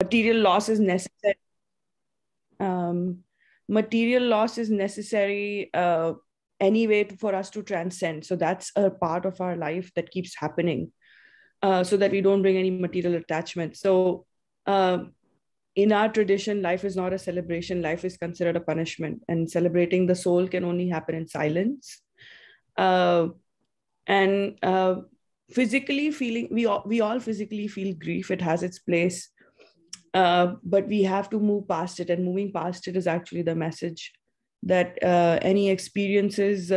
material loss is necessary. Material loss is necessary anyway for us to transcend. So that's a part of our life that keeps happening, so that we don't bring any material attachment. So in our tradition, life is not a celebration. Life is considered a punishment, and celebrating the soul can only happen in silence. And physically feeling, we all physically feel grief. It has its place. But we have to move past it, and moving past it is actually the message that any experiences,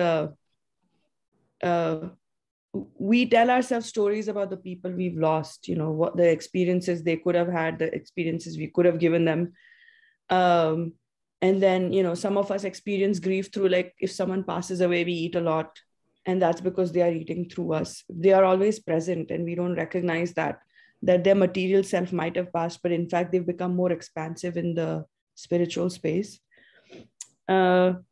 we tell ourselves stories about the people we've lost, what the experiences they could have had, the experiences we could have given them. And then, some of us experience grief through, like, if someone passes away, we eat a lot, and that's because they are eating through us. They are always present, and we don't recognize that their material self might have passed, but in fact, they've become more expansive in the spiritual space. And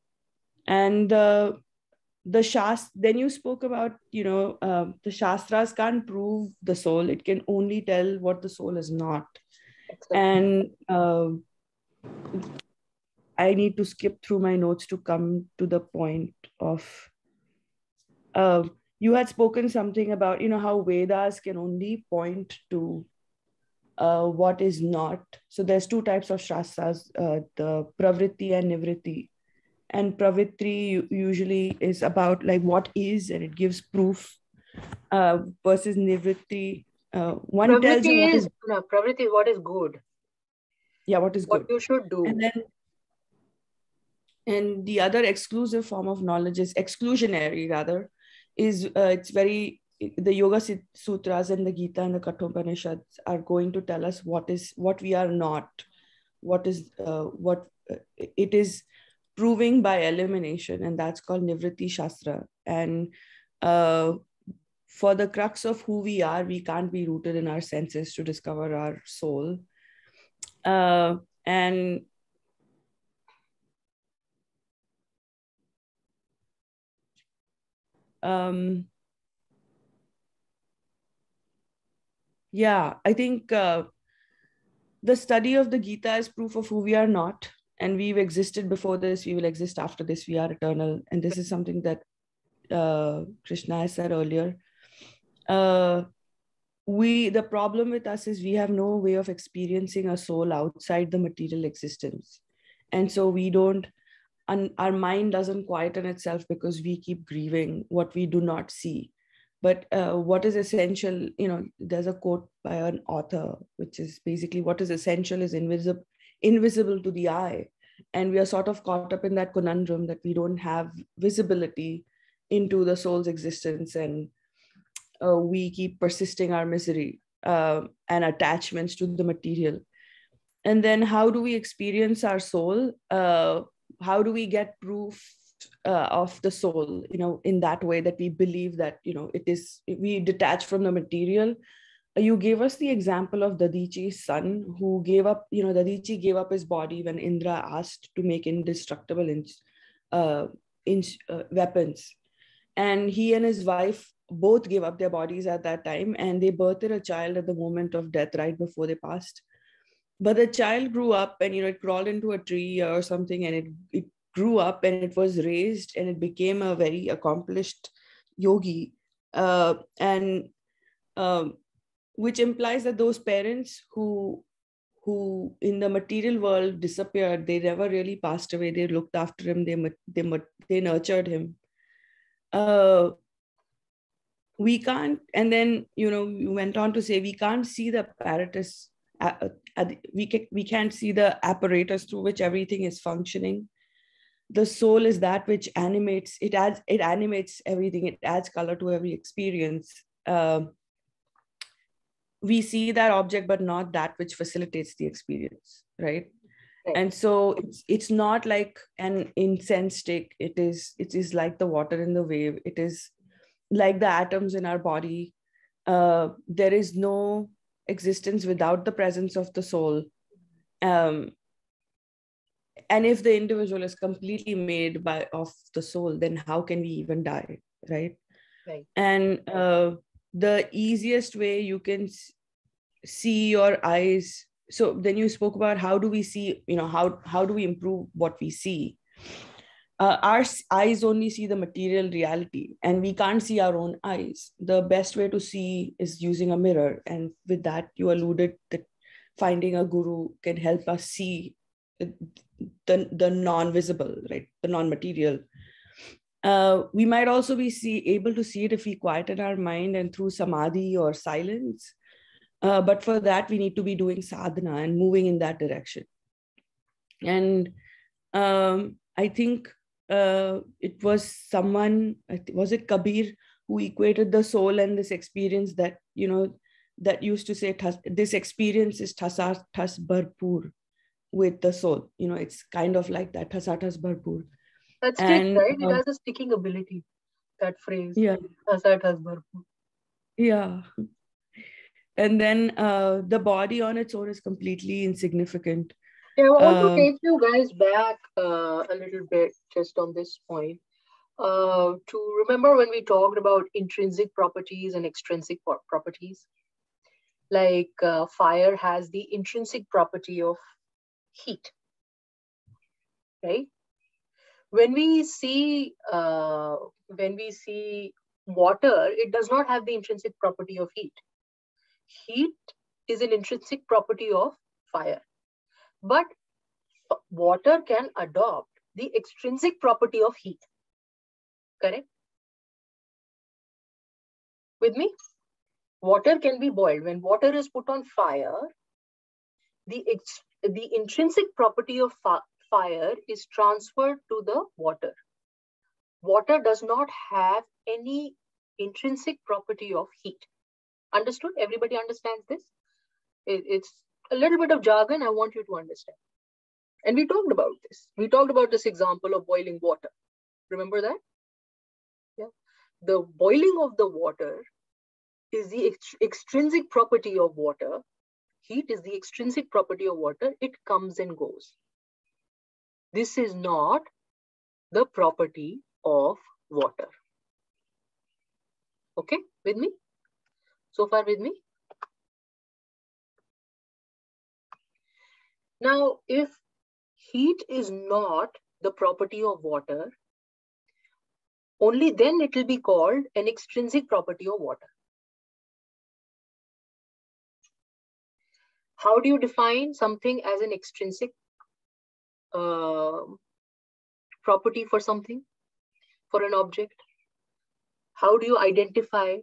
the Shastras, then you spoke about, the Shastras can't prove the soul. It can only tell what the soul is not. And I need to skip through my notes to come to the point of, you had spoken something about, how Vedas can only point to what is not. So there's two types of Shastras, the Pravritti and Nivritti. And Pravritti usually is about like what is, and it gives proof, versus Nivritti. One Pravritti tells you what is... No, Pravritti is what is good. Yeah, what is good. What you should do. And the other exclusive form of knowledge is exclusionary, rather, is it's very... The Yoga Sutras and the Gita and the Kathopanishads are going to tell us what we are not, what it is proving by elimination, and that's called Nivritti Shastra. And for the crux of who we are, we can't be rooted in our senses to discover our soul. And yeah, I think the study of the Gita is proof of who we are not. And we've existed before this, we will exist after this, we are eternal. And this is something that Krishna has said earlier. The problem with us is we have no way of experiencing a soul outside the material existence. And so we don't, our mind doesn't quieten itself because we keep grieving what we do not see. But what is essential, there's a quote by an author, which is basically what is essential is invisible to the eye. And we are sort of caught up in that conundrum that we don't have visibility into the soul's existence. And we keep persisting our misery and attachments to the material. And then how do we experience our soul? How do we get proof of the soul, in that way that we believe that, we detach from the material? You gave us the example of Dadichi's son who gave up, Dadichi gave up his body when Indra asked to make indestructible weapons. And he and his wife both gave up their bodies at that time, and they birthed a child at the moment of death, right before they passed. But the child grew up and, it crawled into a tree or something, and it grew up and it was raised and it became a very accomplished yogi. Which implies that those parents who in the material world disappeared, they never really passed away. They looked after him. They nurtured him. We can't, and then, you went on to say, we can't see the apparatus. We can't see the apparatus through which everything is functioning. The soul is that which animates. It animates everything. It adds color to every experience. We see that object, but not that which facilitates the experience, right? And so it's not like an incense stick. It is like the water in the wave. It is like the atoms in our body. There is no existence without the presence of the soul. And if the individual is completely made of the soul, then how can we even die, right? And the easiest way you can see your eyes so then you spoke about how do we see, how do we improve what we see. Our eyes only see the material reality, and we can't see our own eyes. The best way to see is using a mirror, and with that you alluded that finding a guru can help us see the non-visible, right, the non-material. We might also be able to see it if we quieten our mind and through samadhi or silence. But for that, we need to be doing sadhana and moving in that direction. And I think it was someone, was it Kabir, who equated the soul and this experience that, that used to say, this experience is thasa thas bharpur with the soul. It's kind of like that, thasa thas bharpur. That sticks, right? It has a sticking ability, that phrase. Yeah. Thasa thas bharpur. Yeah. And then the body on its own is completely insignificant. Yeah, I want to take you guys back a little bit just on this point. To remember when we talked about intrinsic properties and extrinsic properties. Like fire has the intrinsic property of heat, right? When we see water, it does not have the intrinsic property of heat. Heat is an intrinsic property of fire, but water can adopt the extrinsic property of heat. Correct? With me? Water can be boiled. When water is put on fire, the intrinsic property of fire is transferred to the water. Water does not have any intrinsic property of heat. Understood? Everybody understands this? It's a little bit of jargon I want you to understand. And we talked about this. We talked about this example of boiling water. Remember that? Yeah. The boiling of the water is the extrinsic property of water. Heat is the extrinsic property of water. It comes and goes. This is not the property of water. Okay, with me? So far with me? Now, if heat is not the property of water, only then it will be called an extrinsic property of water. How do you define something as an extrinsic property for something, for an object? How do you identify?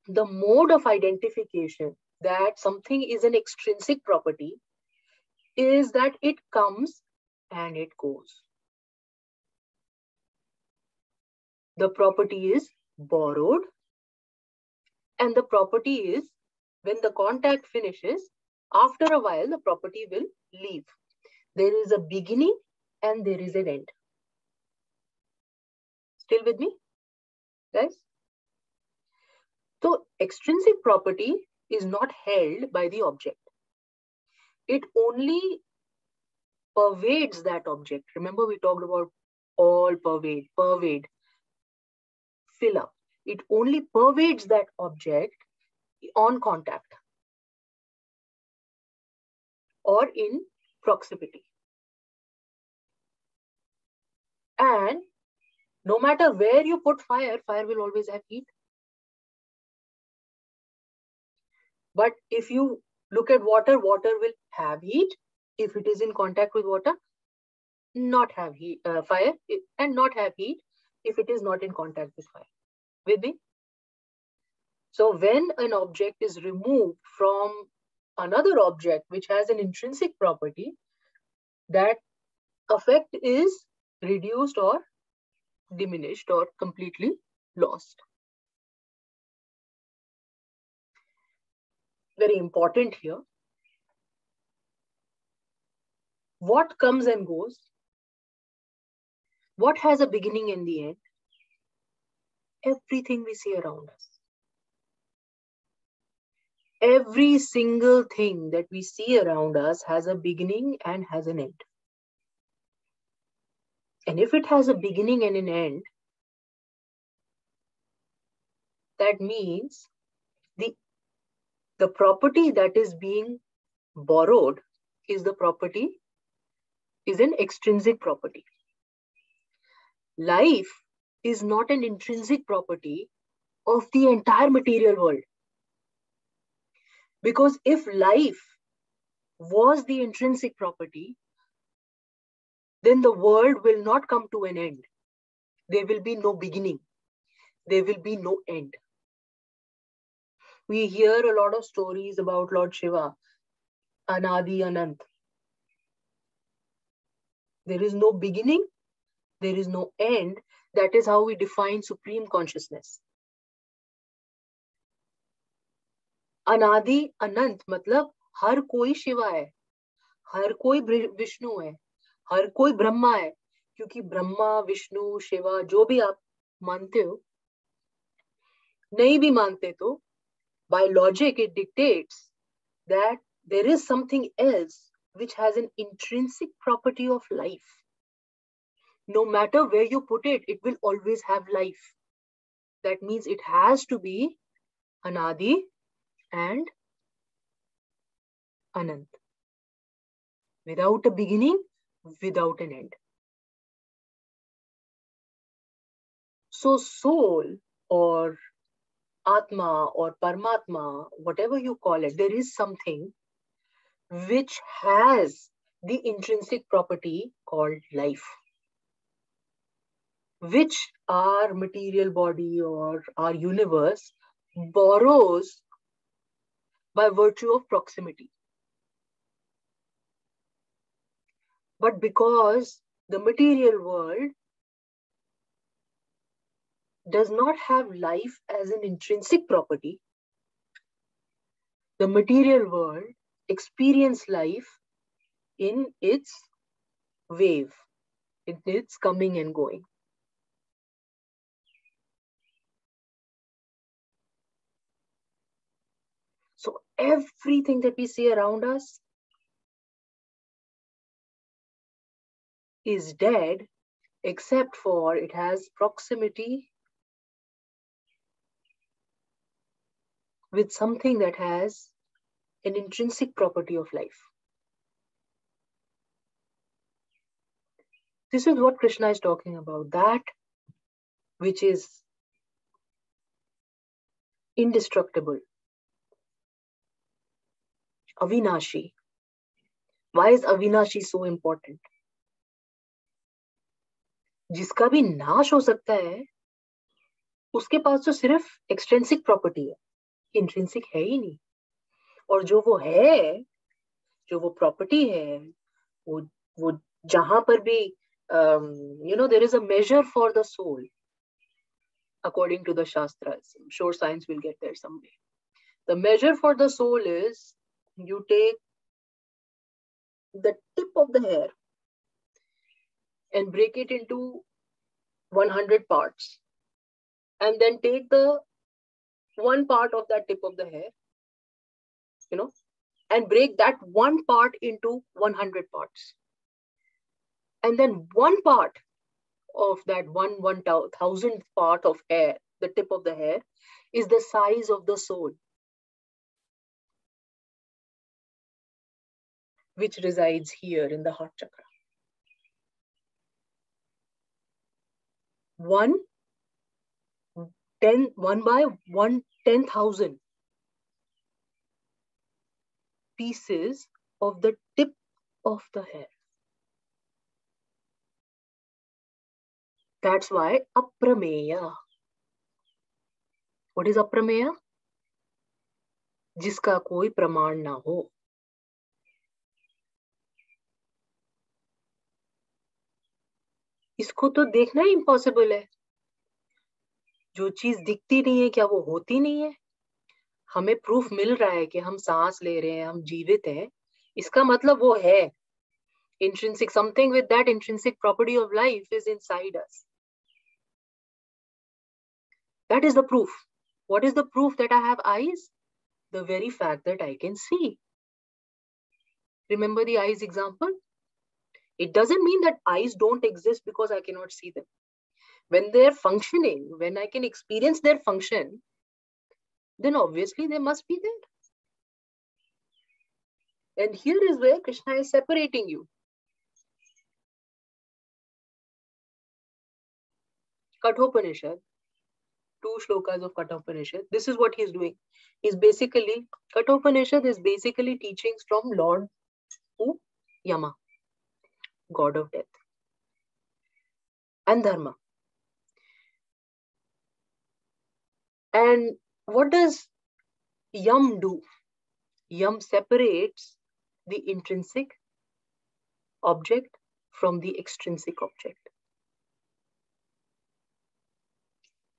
The mode of identification that something is an extrinsic property is that it comes and it goes. The property is borrowed, and the property is when the contact finishes, after a while, the property will leave. There is a beginning and there is an end. Still with me, guys? So extrinsic property is not held by the object. It only pervades that object. Remember, we talked about all pervade, fill up. It only pervades that object on contact or in proximity. And no matter where you put fire, fire will always have heat. But if you look at water, water will have heat. If it is in contact with water, not have heat, fire, and not have heat if it is not in contact with fire. With me? So when an object is removed from another object which has an intrinsic property, that effect is reduced or diminished or completely lost. Very important here. What comes and goes? What has a beginning and the end? Everything we see around us. Every single thing that we see around us has a beginning and has an end. And if it has a beginning and an end, that means the property that is being borrowed is an extrinsic property. Life is not an intrinsic property of the entire material world. Because if life was the intrinsic property, then the world will not come to an end. There will be no beginning. There will be no end. We hear a lot of stories about Lord Shiva, Anadi Anant. There is no beginning. There is no end. That is how we define supreme consciousness. Anadi Anant मतलब हर कोई शिवा है, हर कोई विष्णु है, हर कोई ब्रह्मा है. क्योंकि ब्रह्मा, विष्णु, शिवा जो भी आप मानते हो, नहीं भी मानते तो, by logic it dictates that there is something else which has an intrinsic property of life. No matter where you put it, it will always have life. That means it has to be Anadi and Anant. Without a beginning, without an end. So soul or Atma or Paramatma, whatever you call it, there is something which has the intrinsic property called life, which our material body or our universe borrows by virtue of proximity. But because the material world does not have life as an intrinsic property, the material world experiences life in its wave, in its coming and going. So everything that we see around us is dead, except for it has proximity with something that has an intrinsic property of life. This is what Krishna is talking about, that which is indestructible, Avinashi. Why is Avinashi so important? जिसका भी नाश हो सकता है, उसके पास तो सिर्फ extrinsic property है, इंट्रिंसिक है ही नहीं. और जो वो है, जो वो प्रॉपर्टी है, वो जहां पर भी there is a measure for the soul according to the shastras. I'm sure science will get there someday. The measure for the soul is you take the tip of the hair and break it into 100 parts, and then take the one part of that tip of the hair, and break that one part into 100 parts. And then one part of that 1,000th part of hair, the tip of the hair, is the size of the soul, which resides here in the heart chakra. 1 by 10,000 pieces of the tip of the hair. That's why aprameya. What is aprameya? जिसका कोई प्रमाण ना हो. इसको तो देखना ही impossible है. जो चीज दिखती नहीं है, क्या वो होती नहीं है? हमें प्रूफ मिल रहा है कि हम सांस ले रहे हैं, हम जीवित हैं, इसका मतलब वो है. Intrinsic, something with that intrinsic property of life is inside us. That is the proof. What is the proof that I have eyes? The very fact that I can see. Remember the eyes example? It doesn't mean that eyes don't exist because I cannot see them. When they're functioning, when I can experience their function, then obviously they must be there. And here is where Krishna is separating you. Kathopanishad, 2 shlokas of Kathopanishad. This is what he's doing. Kathopanishad is basically teachings from Lord who? Yama, god of death and dharma. And what does Yam do? Yam separates the intrinsic object from the extrinsic object.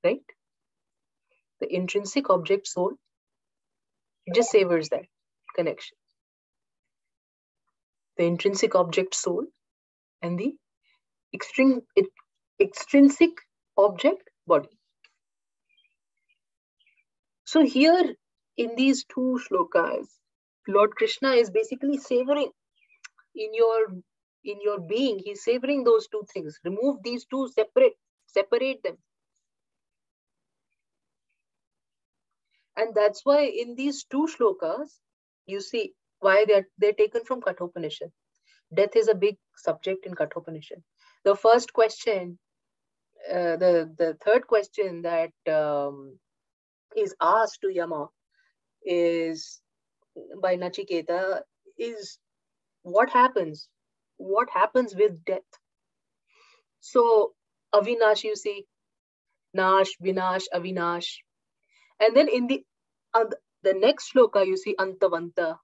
Right? The intrinsic object soul, it just savors that connection. The intrinsic object soul and the extrinsic object body. So here in these 2 shlokas, Lord Krishna is basically savoring in your being. He's savoring those 2 things. Remove these 2, separate them. And that's why in these 2 shlokas, you see why they're taken from Kathopanishad. Death is a big subject in Kathopanishad. The first question, the third question that is asked to Yama is by Nachiketa is what happens? What happens with death? So Avinash, you see, Nash, Vinash, Avinash. And then in the next shloka, you see Antavanta.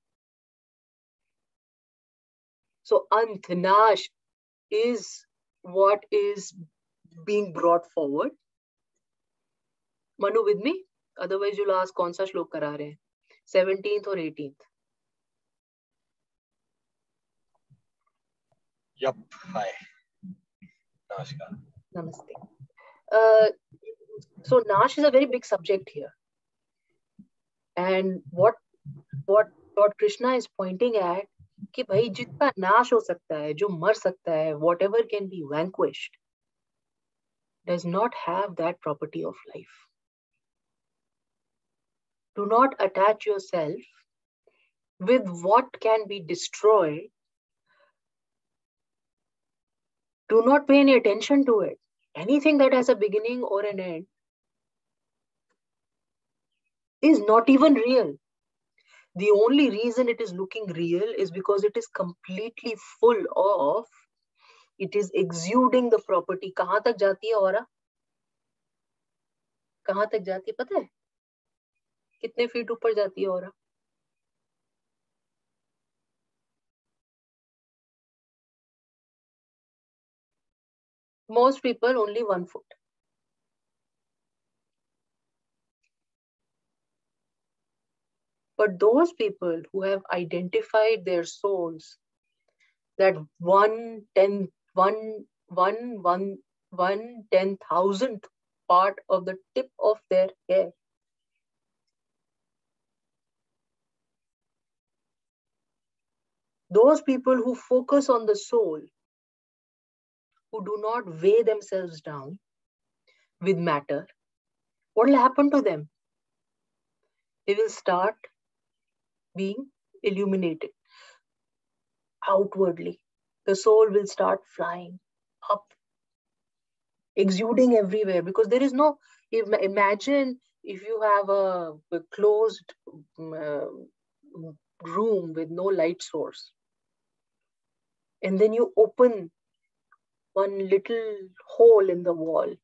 So Ant, Nash is what is being brought forward. Manu, with me? Otherwise, you'll ask, kaun sa shlok kara rahe hain? 17th or 18th? Yup. Hi. Namaskar. Namaste. So Nash is a very big subject here. And what Lord Krishna is pointing at, कि भाई जितना नाश हो सकता है, जो मर सकता है, whatever can be vanquished, does not have that property of life. Do not attach yourself with what can be destroyed. Do not pay any attention to it. Anything that has a beginning or an end is not even real. The only reason it is looking real is because it is completely full of, it is exuding the property. कहाँ तक जाती है aura? कहाँ तक जाती है पता है? कितने फीट ऊपर जाती है aura? Most people only 1 foot. But those people who have identified their souls, that 1/10,000th part of the tip of their hair, those people who focus on the soul, who do not weigh themselves down with matter, what will happen to them? They will start being illuminated outwardly. The soul will start flying up, exuding everywhere, because there is no, imagine if you have a closed room with no light source, and then you open one little hole in the wall.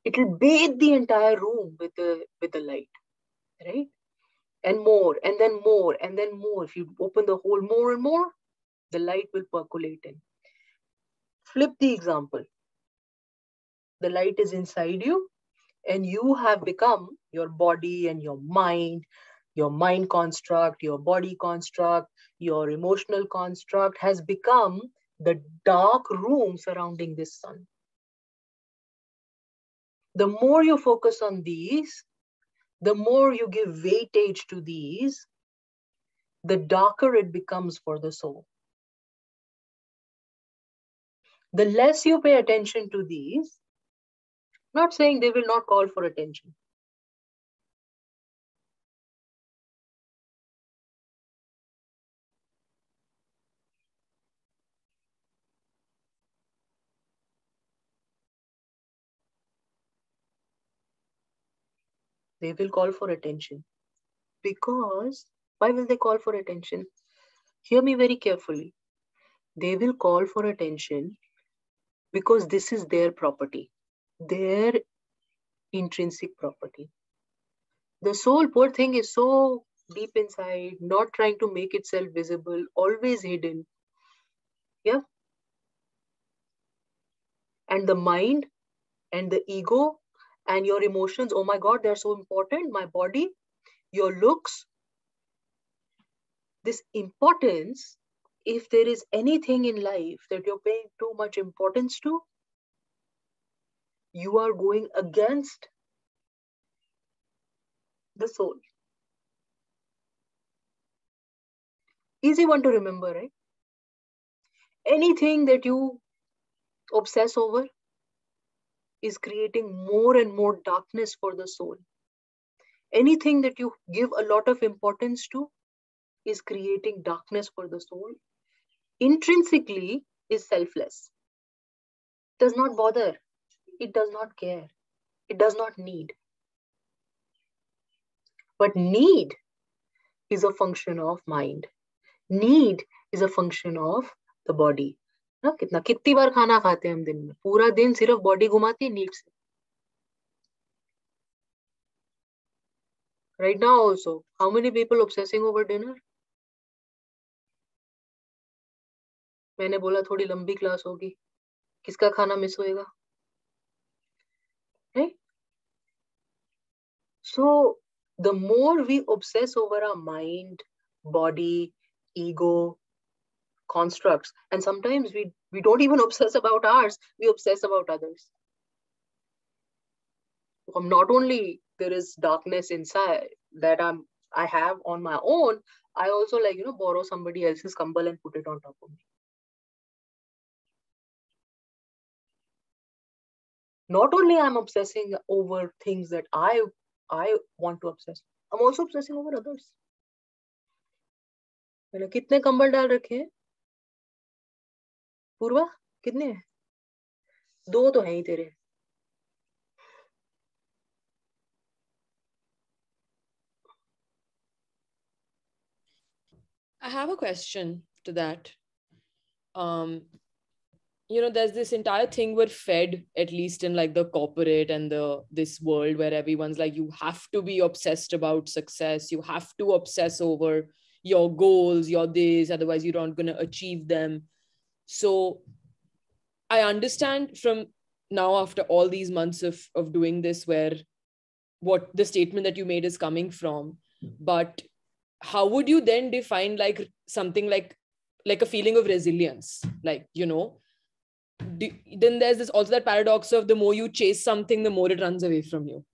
It will bathe the entire room with the light, right? And more, and then more, and then more. If you open the hole more and more, the light will percolate in. Flip the example. The light is inside you, and you have become your body and your mind construct, your body construct, your emotional construct has become the dark room surrounding this sun. The more you focus on these, the more you give weightage to these, the darker it becomes for the soul. The less you pay attention to these, not saying they will not call for attention. They will call for attention. Because, why will they call for attention? Hear me very carefully. They will call for attention because this is their property, their intrinsic property. The soul, poor thing, is so deep inside, not trying to make itself visible, always hidden. Yeah. And the mind and the ego and your emotions, oh my God, they're so important. My body, your looks, this importance, if there is anything in life that you're paying too much importance to, you are going against the soul. Easy one to remember, right? Anything that you obsess over is creating more and more darkness for the soul. Anything that you give a lot of importance to is creating darkness for the soul. Intrinsically is selfless. Does not bother. It does not care. It does not need. But need is a function of mind. Need is a function of the body. ना कितनी बार खाना खाते हैं हम दिन में? पूरा दिन सिर्फ बॉडी घुमाती है नीड से. Right now also, how many people obsessing over dinner? मैंने बोला थोड़ी लंबी क्लास होगी. किसका खाना मिस होएगा? Right? So the more we obsess over our mind, body, ego, constructs, and sometimes we don't even obsess about ours, we obsess about others. Not only there is darkness inside that I have on my own, I also borrow somebody else's kambal and put it on top of me. Not only I'm obsessing over things that I want to obsess, I'm also obsessing over others. मैंने कितने कंबल डाल रखे हैं? पूर्वा कितने हैं? 2 तो हैं ही तेरे. I have a question to that. There's this entire thing we're fed, at least in like the corporate and this world where everyone's like, you have to be obsessed about success. You have to obsess over your goals, your this, otherwise you're not going to achieve them. So I understand from now, after all these months of doing this, where what the statement that you made is coming from, but how would you then define like something like a feeling of resilience? Like, then there's also that paradox of the more you chase something, the more it runs away from you.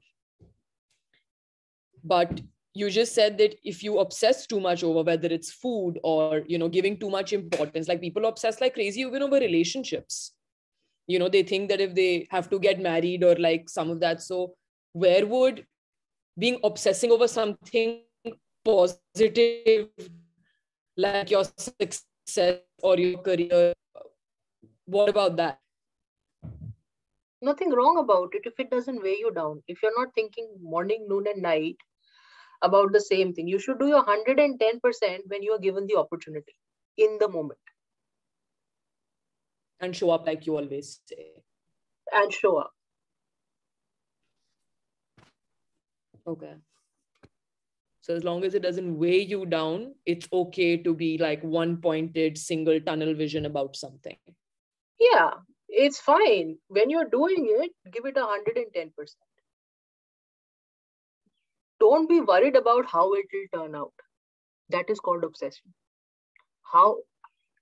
But you just said that if you obsess too much over whether it's food or, giving too much importance, like people obsess like crazy even over relationships. They think that if they have to get married or like some of that. So where would being obsessing over something positive, like your success or your career, what about that? Nothing wrong about it if it doesn't weigh you down. If you're not thinking morning, noon, and night about the same thing, you should do your 110% when you are given the opportunity in the moment. And show up like you always say. And show up. Okay. So as long as it doesn't weigh you down, it's okay to be like one-pointed, single tunnel vision about something. Yeah, it's fine. When you're doing it, give it 110%. Don't be worried about how it will turn out. That is called obsession. How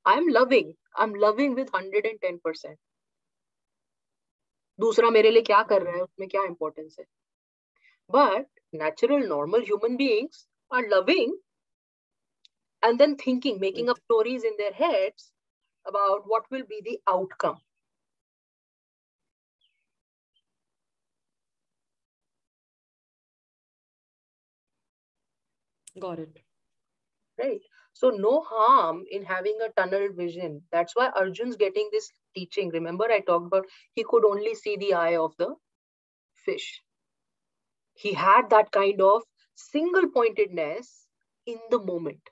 I'm loving with 110%. दूसरा मेरे लिए क्या कर रहा है, उसमें क्या importance है. But natural, normal human beings are loving and then thinking, making up stories in their heads about what will be the outcome. Got it. Right. So no harm in having a tunnel vision. That's why Arjun's getting this teaching. Remember I talked about he could only see the eye of the fish. He had that kind of single pointedness in the moment.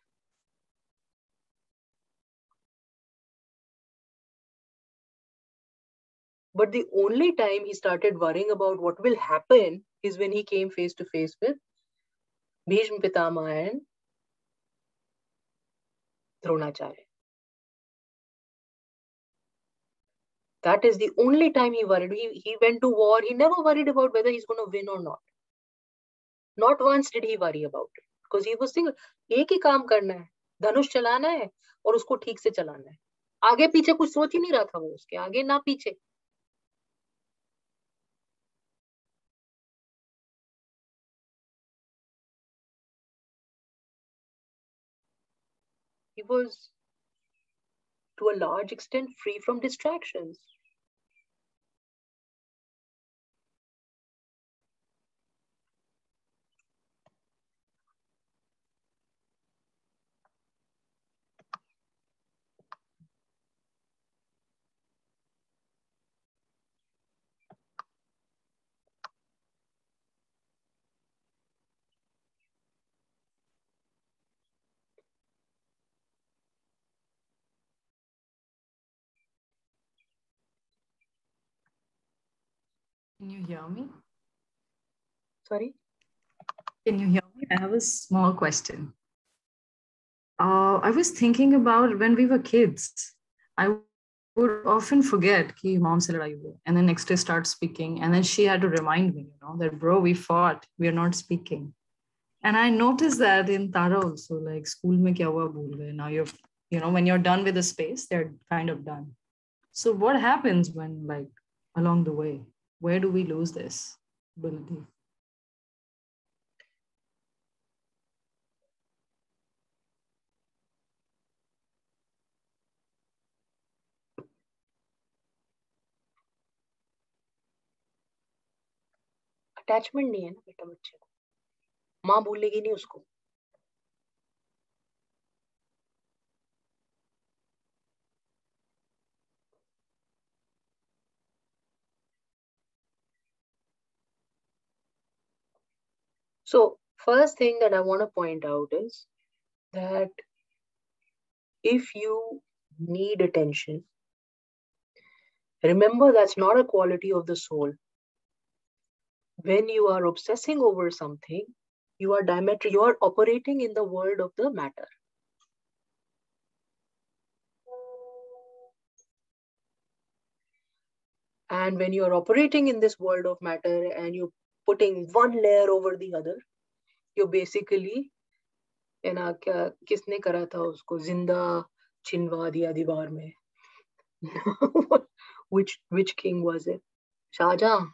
But the only time he started worrying about what will happen is when he came face to face with Bhishma Pitama and Dronacharya. That is the only time he worried. He went to war. He never worried about whether he's going to win or not. Not once did he worry about it. Because he was thinking, एक ही काम करना है, धनुष चलाना है और उसको ठीक से चलाना है. आगे पीछे कुछ सोच ही नहीं रहा था वो, उसके आगे ना पीछे. He was, to a large extent, free from distractions. Can you hear me? Sorry? Can you hear me? I have a small question. I was thinking about when we were kids. I would often forget कि mom से लड़ाई हुई, and then next day start speaking, and then she had to remind me, that bro, we fought, we are not speaking. And I noticed that in Tara also, like school में क्या हुआ भूल गए. Now you're, when you're done with the space, they're kind of done. So what happens when, like, along the way, where do we lose this ability? Attachment नहीं है ना बेटा बच्चे को, माँ भूलेगी नहीं उसको. So first thing that I want to point out is that if you need attention, remember that's not a quality of the soul. When you are obsessing over something, you are operating in the world of the matter. And when you are operating in this world of matter and you're putting one layer over the other, you're basically, किसने करा था उसको, जिंदा छिनवा दिया दीवार में. Which king was it? Shahjahan.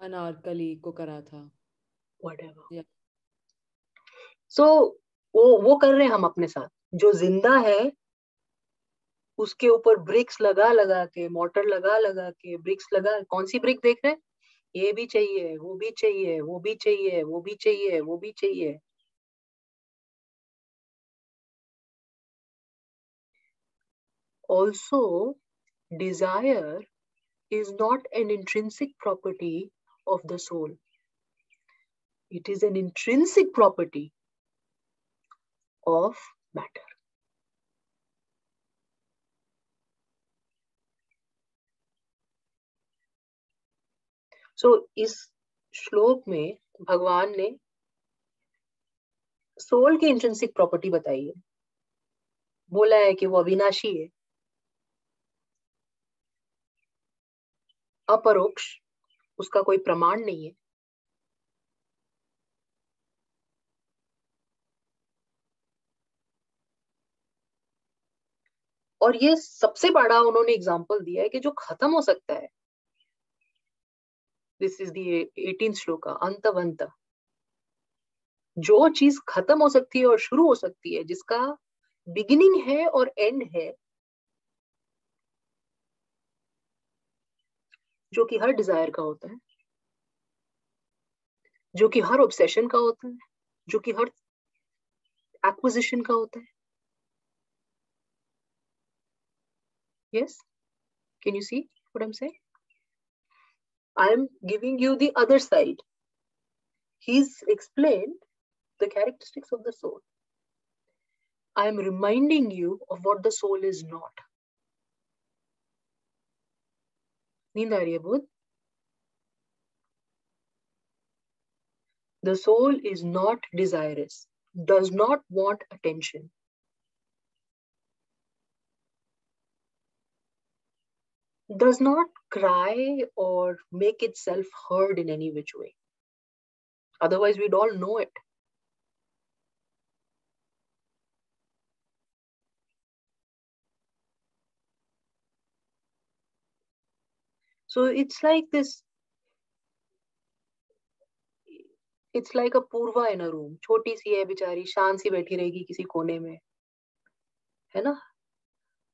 Anarkali को करा था. Whatever. Yeah. So वो कर रहे हैं हम अपने साथ. जो जिंदा है उसके ऊपर ब्रिक्स लगा के, मोटर लगा के, ब्रिक्स लगा. कौन सी ब्रिक देख रहे हैं? ये भी चाहिए, वो भी चाहिए, वो भी चाहिए, वो भी चाहिए, वो भी चाहिए. Also, desire is not an intrinsic property of the soul. It is an intrinsic property of matter. So इस श्लोक में भगवान ने सोल की इंट्रिंसिक प्रॉपर्टी बताई है. बोला है कि वो अविनाशी है, अपरोक्ष, उसका कोई प्रमाण नहीं है. और ये सबसे बड़ा उन्होंने एग्जांपल दिया है कि जो खत्म हो सकता है. This is the 18th shloka, अंतवंत. जो चीज खत्म हो सकती है और शुरू हो सकती है, जिसका बिगिनिंग है और एंड है, जो कि हर डिजायर का होता है, जो कि हर ऑब्सेशन का होता है, जो कि हर एक्विजिशन का होता है. Yes? Can you see what I'm saying? I'm giving you the other side. He's explained the characteristics of the soul. I'm reminding you of what the soul is not. नींद आ रही है बहुत? The soul is not desirous, does not want attention. Does not cry or make itself heard in any which way. Otherwise, we'd all know it. So it's like this. It's like a Purva in a room. छोटी सी है बेचारी, शांत सी बैठी रहेगी किसी कोने में, है ना?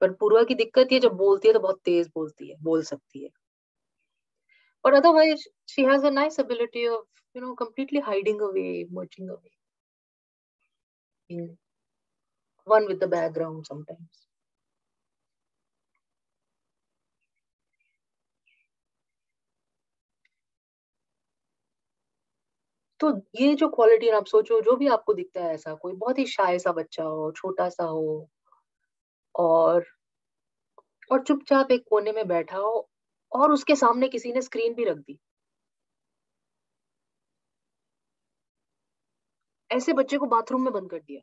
पर पूर्वा की दिक्कत ये जब बोलती है तो बहुत तेज बोलती है, बोल सकती है. But otherwise, she has a nice ability of, completely hiding away, merging away, being one with the background sometimes. तो ये जो क्वालिटी, आप सोचो, जो भी आपको दिखता है ऐसा, कोई बहुत ही शाय सा बच्चा हो, छोटा सा हो, और चुपचाप एक कोने में बैठा हो, और उसके सामने किसी ने स्क्रीन भी रख दी. ऐसे बच्चे को बाथरूम में बंद कर दिया,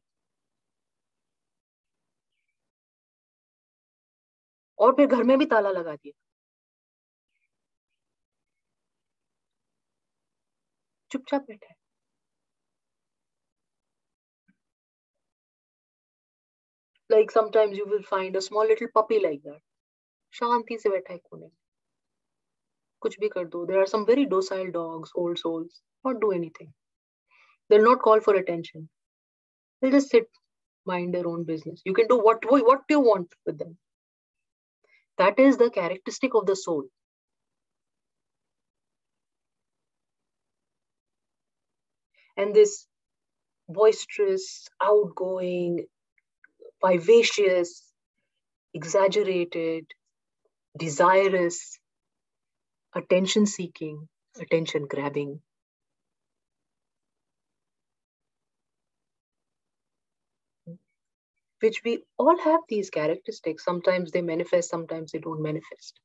और फिर घर में भी ताला लगा दिया. चुपचाप बैठा है. Like sometimes you will find a small little puppy like that. शांति से बैठा है कोने में. कुछ भी कर दो. There are some very docile dogs, old souls, not do anything. They'll not call for attention. They'll just sit, mind their own business. You can do what you want with them. That is the characteristic of the soul. And this boisterous, outgoing, vivacious, exaggerated, desirous, attention-seeking, attention-grabbing, which we all have these characteristics. Sometimes they manifest, sometimes they don't manifest.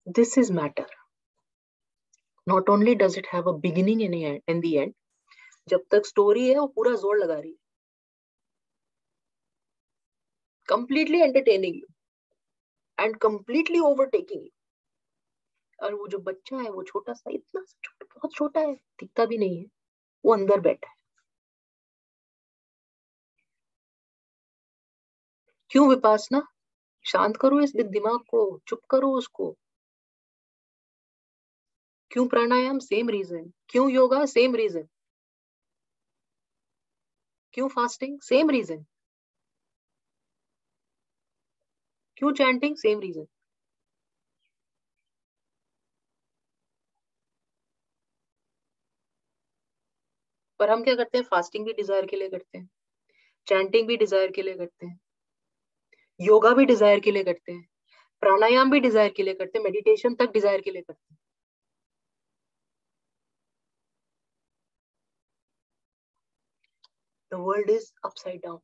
This is matter. Not only does it have a beginning and in the end, जब तक story है वो पूरा जोर लगा रही है, completely entertaining you and completely overtaking you. और वो जो बच्चा है वो छोटा सा, इतना सा छोटा, बहुत छोटा है, दिखता भी नहीं है, वो अंदर बैठा है. क्यों विपासना? शांत करो इस दिमाग को, चुप करो उसको. क्यों प्राणायाम? Same reason. क्यों योगा? Same reason. क्यों फास्टिंग? Same reason. क्यों चैंटिंग? Same reason. पर हम क्या करते हैं? फास्टिंग भी डिजायर के लिए करते हैं, चैंटिंग भी डिजायर के लिए करते हैं, योगा भी डिजायर के लिए करते हैं, प्राणायाम भी डिजायर के लिए करते हैं, मेडिटेशन तक डिजायर के लिए करते हैं. The world is upside down.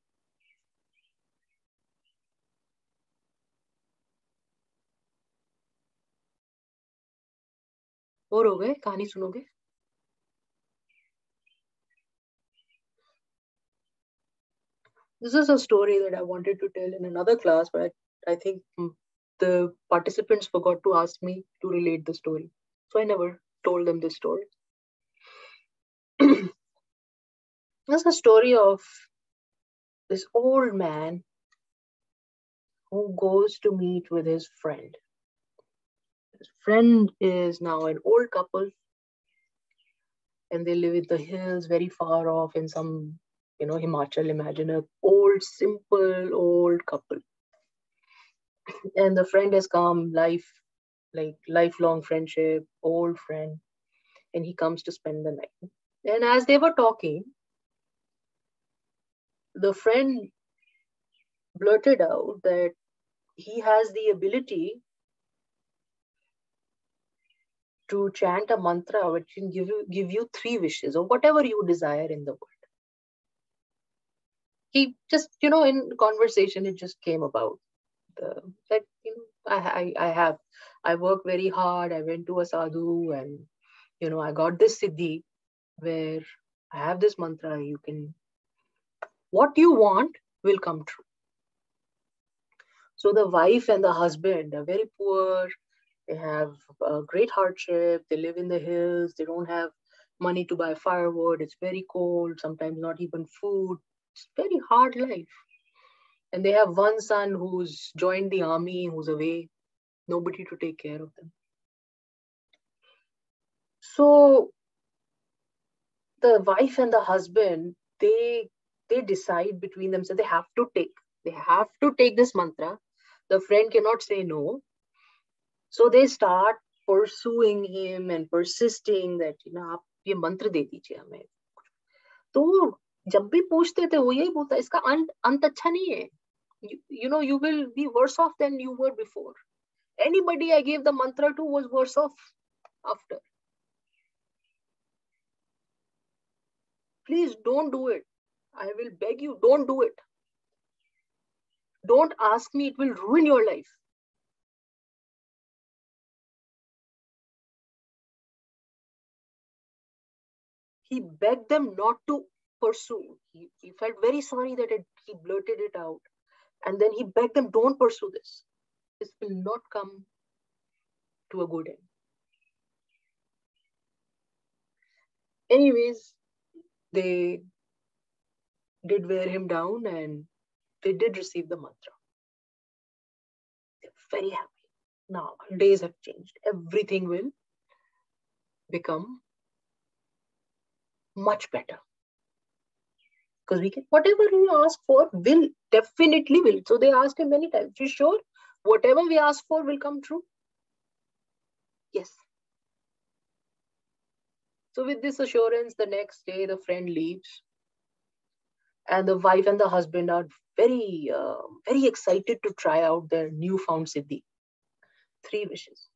और हो गए? कहानी सुनोगे? This is a story that I wanted to tell in another class, but I think the participants forgot to ask me to relate the story. So I never told them this story. It's a story of this old man who goes to meet with his friend. His friend is now an old couple, and they live in the hills very far off in some, Himachal. Imagine a old, simple, old couple. And the friend has come, lifelong friendship, old friend, and he comes to spend the night. And as they were talking, the friend blurted out that he has the ability to chant a mantra which can give you 3 wishes or whatever you desire in the world. He just, in conversation, it just came about that, I work very hard. I went to a sadhu and, I got this siddhi where I have this mantra. What you want will come true. So the wife and the husband are very poor. They have a great hardship. They live in the hills. They don't have money to buy firewood. It's very cold, sometimes not even food. It's a very hard life. And they have one son who's joined the army, who's away, nobody to take care of them. So the wife and the husband, they decide between themselves, they have to take this mantra. The friend cannot say no. So they start pursuing him and persisting that, आप ये मंत्र दे दीजिए हमें. तो जब भी पूछते थे वो यही बोलता, इसका अंत अच्छा नहीं है. You will be worse off than you were before. Anybody I gave the mantra to was worse off after. Please don't do it. I will beg you, don't do it. Don't ask me, it will ruin your life. He begged them not to pursue. He felt very sorry that he blurted it out. And then he begged them, don't pursue this. This will not come to a good end. Anyways, they did wear him down and they did receive the mantra. They're very happy. Now, days have changed. Everything will become much better. Because whatever we ask for will definitely will. So they asked him many times, you sure whatever we ask for will come true? Yes. So with this assurance, the next day the friend leaves and the wife and the husband are very, very excited to try out their newfound siddhi. 3 wishes.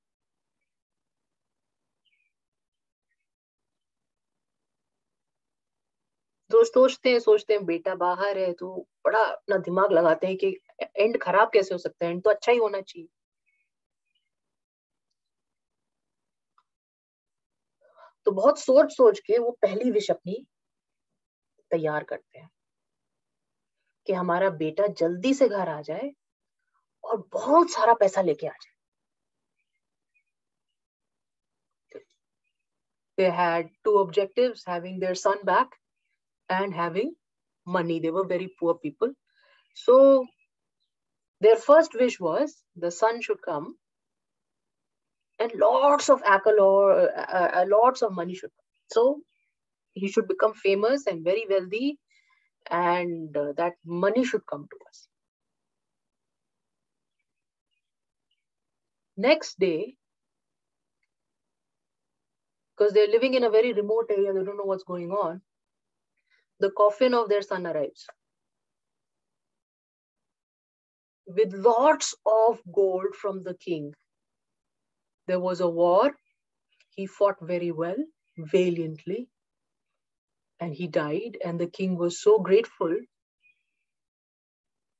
दोस्त सोचते हैं बेटा बाहर है तो बड़ा अपना दिमाग लगाते हैं कि एंड खराब कैसे हो सकता है, एंड तो अच्छा ही होना चाहिए. तो बहुत सोच के वो पहली विश अपनी तैयार करते हैं कि हमारा बेटा जल्दी से घर आ जाए और बहुत सारा पैसा लेके आ जाए. They had 2 objectives, having their son back and having money. They were very poor people. So their first wish was the son should come and lots of lots of money should come. So he should become famous and very wealthy, and that money should come to us. Next day, because they're living in a very remote area, they don't know what's going on, the coffin of their son arrives with lots of gold from the king. There was a war. He fought very well, valiantly, and he died. And the king was so grateful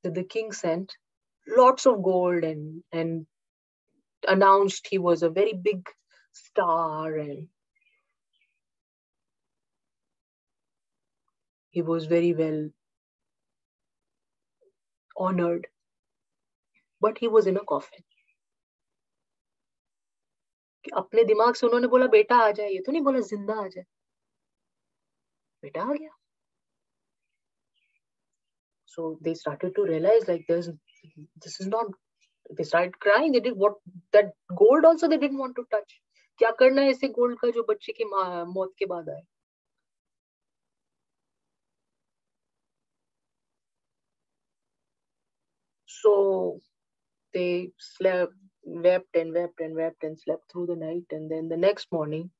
that the king sent lots of gold and announced he was a very big star and he was very well honored. But he was in a coffin. अपने दिमाग से उन्होंने बोला बेटा आ जाए, ये तो नहीं बोला जिंदा आ जाए. बेटा आ गया. So they started to realize like this is not. They started crying. They did what that gold also they didn't want to touch. क्या करना है ऐसे गोल्ड का जो बच्चे की मौत के बाद आए. So they slept, wept and wept and wept and slept through the night. And then the next morning,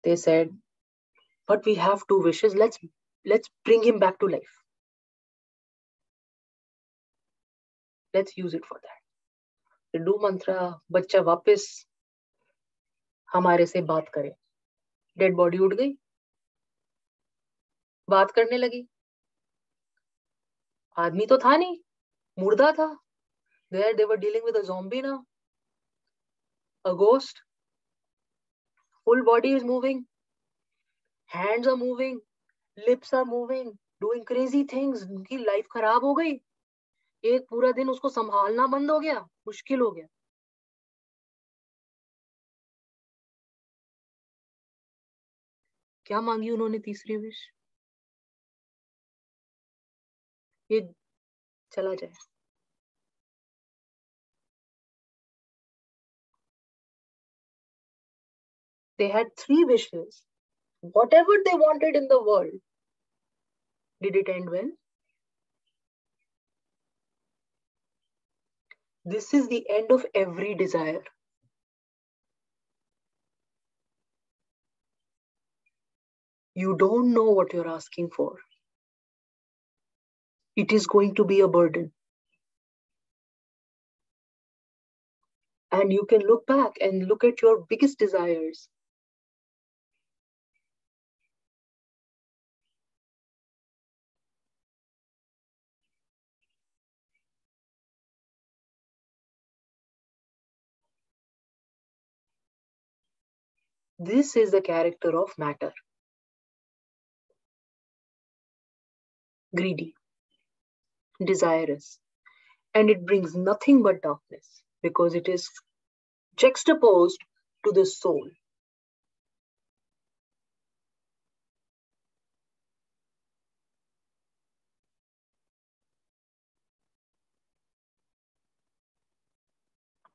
they said, "But we have 2 wishes. Let's bring him back to life. Let's use it for that. Do mantra, बच्चा वापस हमारे से बात करे. Dead body उठ गई, बात करने लगी. आदमी तो था नहीं, मुर्दा था. There they were dealing with a zombie now, a ghost. Full body is moving, hands are moving, lips are moving, doing crazy things. उनकी लाइफ खराब हो गई. एक पूरा दिन उसको संभालना बंद हो गया, मुश्किल हो गया. क्या मांगी उन्होंने तीसरी विश? ये चला जाए. They had 3 wishes. Whatever they wanted in the world, did it end well? This is the end of every desire. You don't know what you're asking for. It is going to be a burden. And you can look back and look at your biggest desires. This is the character of matter. Greedy, desirous, and it brings nothing but darkness because it is juxtaposed to the soul.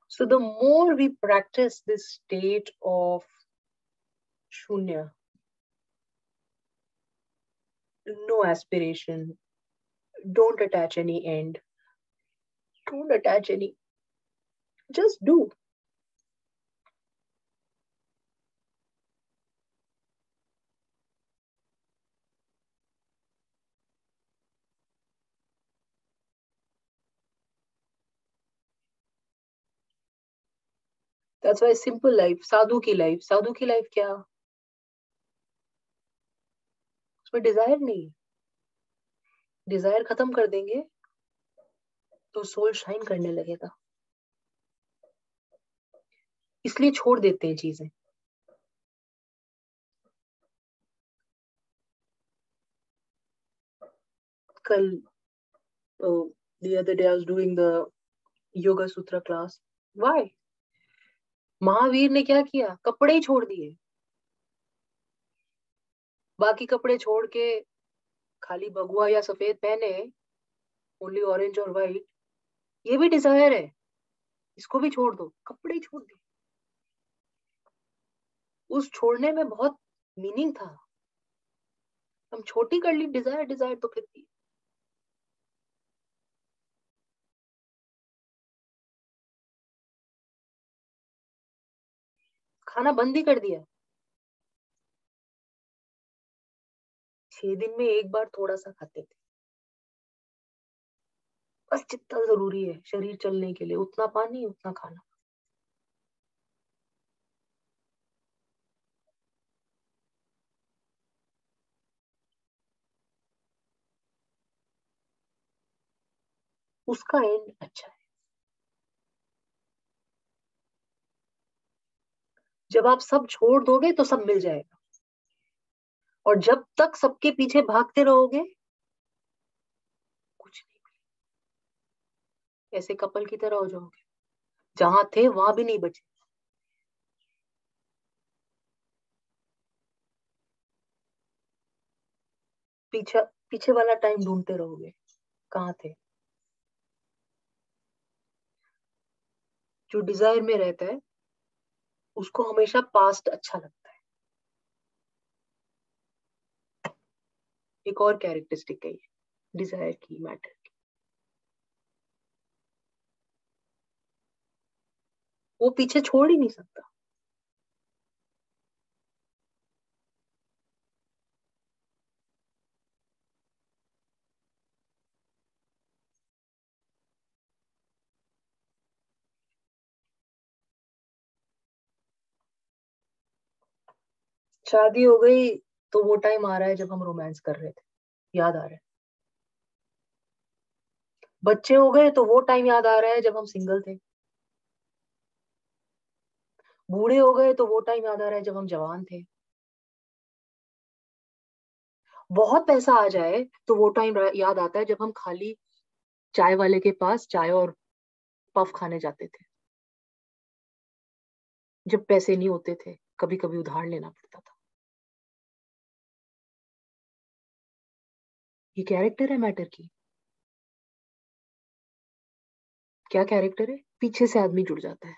So the more we practice this state of shunya, no aspiration, don't attach any end, don't attach any, just do. That's why simple life, sadhu ki life क्या? उसमें Dzire नहीं. Dzire खत्म कर देंगे तो soul shine करने लगेगा. इसलिए छोड़ देते हैं चीजें. कल the other day I was doing the yoga sutra class. Why? Mahavir ने क्या किया? कपड़े ही छोड़ दिए. बाकी कपड़े छोड़ के खाली भगवा या सफेद पहने, ओनली ऑरेंज और व्हाइट. ये भी डिजायर है, इसको भी छोड़ दो. कपड़े ही छोड़ दिए. उस छोड़ने में बहुत मीनिंग था. हम छोटी कर ली डिजायर तो फिर भी. खाना बंद ही कर दिया. 6 दिन में एक बार थोड़ा सा खाते थे, बस जितना जरूरी है शरीर चलने के लिए. उतना पानी, उतना खाना. उसका एंड अच्छा है. जब आप सब छोड़ दोगे तो सब मिल जाएगा. और जब तक सबके पीछे भागते रहोगे, कुछ नहीं. ऐसे कपल की तरह हो जाओगे, जहां थे वहां भी नहीं बचे. पीछे पीछे वाला टाइम ढूंढते रहोगे, कहाँ थे. जो डिजायर में रहता है उसको हमेशा पास्ट अच्छा लगता है. एक और कैरेक्टरिस्टिक है डिजायर की, मैटर की. वो पीछे छोड़ ही नहीं सकता. शादी हो गई तो वो टाइम आ रहा है जब हम रोमांस कर रहे थे, याद आ रहा है. बच्चे हो गए तो वो टाइम याद आ रहा है जब हम सिंगल थे. बूढ़े हो गए तो वो टाइम याद आ रहा है जब हम जवान थे. बहुत पैसा आ जाए तो वो टाइम याद आता है जब हम खाली चाय वाले के पास चाय और पफ खाने जाते थे. जब पैसे नहीं होते थे, कभी कभी उधार लेना पड़ता था. ये कैरेक्टर है मैटर की. क्या कैरेक्टर है? पीछे से आदमी जुड़ जाता है.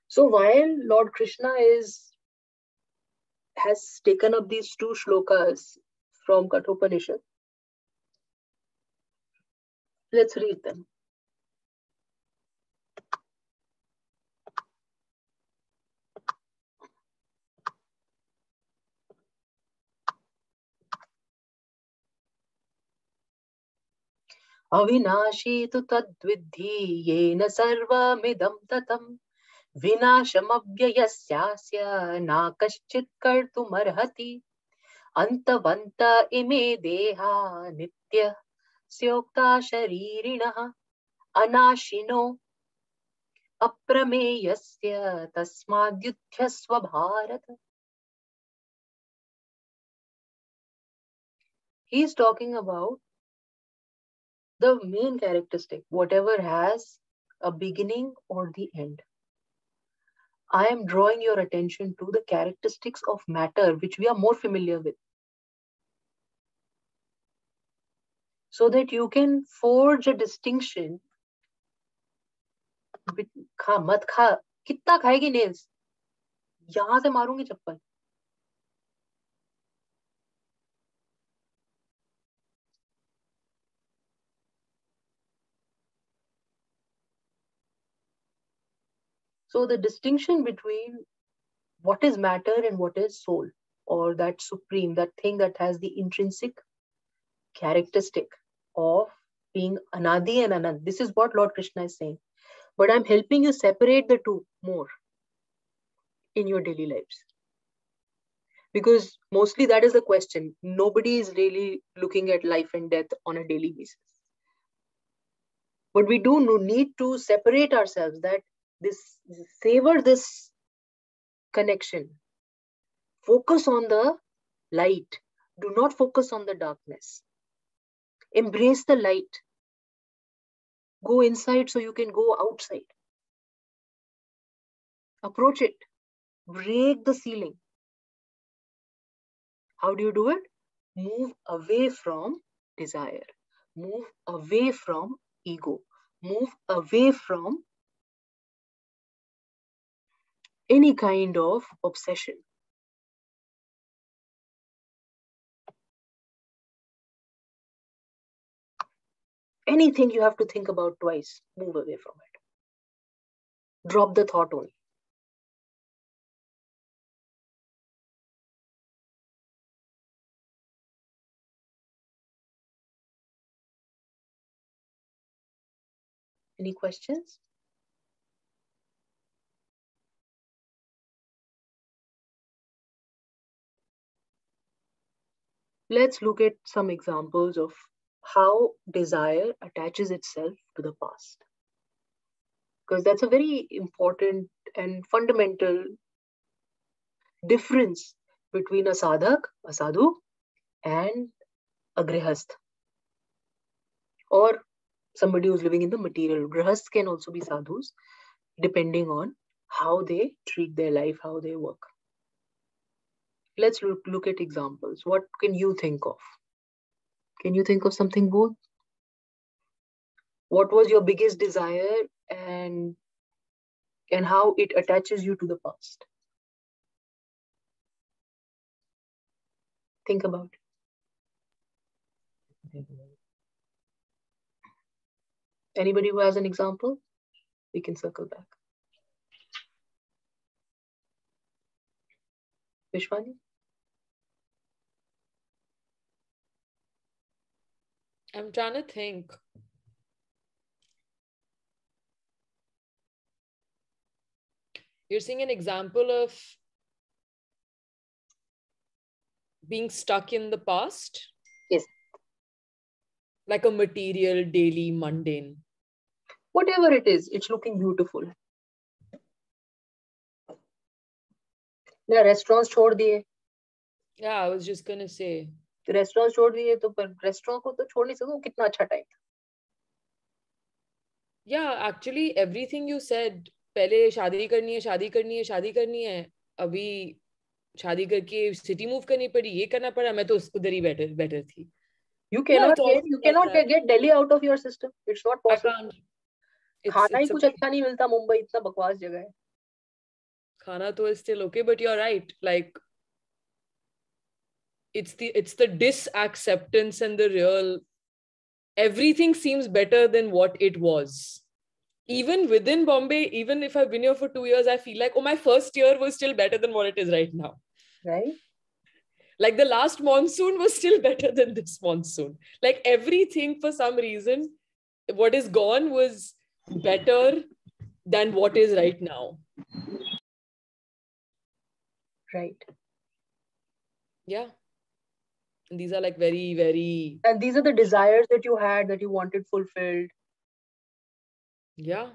So while Lord Krishna has taken up these two shlokas from Kathopanishad, let's read them. अविनाशी तु तद्विद्धि येन सर्वमिदं ततं विनाशमव्ययस्यास्य न कश्चित् कर्तुमर्हति अन्तवन्त इमे देहा नित्यस्योक्ता शरीरिणः अनाशिनो अप्रमेयस्य तस्माद्युध्यस्व Bharat. He is talking about the main characteristic, whatever has a beginning or the end. I am drawing your attention to the characteristics of matter which we are more familiar with, so that you can forge a distinction. खा मत खा, कितना खाएगी nails, यहां से मारूंगी चप्पल. So the distinction between what is matter and what is soul, or that supreme, that thing that has the intrinsic characteristic of being Anadi and Anand. This is what Lord Krishna is saying. But I'm helping you separate the two more in your daily lives. Because mostly that is the question. Nobody is really looking at life and death on a daily basis. But we do need to separate ourselves, that this savor this connection. Focus on the light. Do not focus on the darkness. Embrace the light. Go inside so you can go outside. Approach it. Break the ceiling. How do you do it? Move away from desire. Move away from ego. Move away from any kind of obsession. Anything you have to think about twice, move away from it. Drop the thought only. Any questions? Let's look at some examples of how desire attaches itself to the past. Because that's a very important and fundamental difference between a sadhak, a sadhu, and a grihasth, or somebody who's living in the material. Grihasths can also be sadhus, depending on how they treat their life, how they work. Let's look at examples. What can you think of? Can you think of something both? What was your biggest desire, and how it attaches you to the past? Think about it. Anybody who has an example? We can circle back. Vishwani? I'm trying to think. You're seeing an example of being stuck in the past? Yes. Like a material, daily, mundane. Whatever it is, it's looking beautiful. ना restaurants छोड़ दिए. Yeah, I was just gonna say. Restaurants छोड़ दिए तो पर restaurant को तो छोड़ नहीं सकते. वो कितना अच्छा टाइम था. Yeah, actually everything you said, पहले शादी करनी है, शादी करनी है, शादी करनी है, अभी शादी करके सिटी मूव करनी पड़ी, ये करना पड़ा, मैं तो उधर ही बेटर थी. You Yeah, cannot it's always like that. get Delhi out of your system. It's not I possible. can't. खाना ही It's a कुछ अच्छा नहीं मिलता. मुंबई इतना बकवास जगह है. खाना तो is still okay, but you're right. Like it's the disacceptance and the real. Everything seems better than what it was. Even within Bombay, even if I've been here for 2 years, I feel like, oh, my first year was still better than what it is right now. Right? Like the last monsoon was still better than this monsoon. Like everything, for some reason, what is gone was better than what is right now. Right. Yeah. And these are like very, very... And these are the desires that you had, that you wanted fulfilled. Yeah.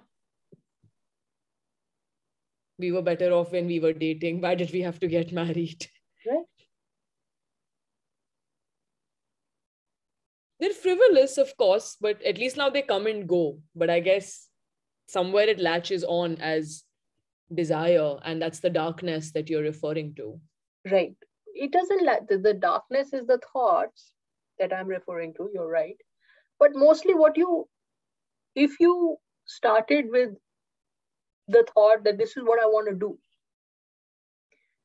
We were better off when we were dating. Why did we have to get married? Right. They're frivolous, of course, but at least now they come and go. But I guess somewhere it latches on as desire, and that's the darkness that you're referring to. Right. It doesn't the darkness is the thoughts that I'm referring to. You're right. But mostly if you started with the thought that this is what I want to do,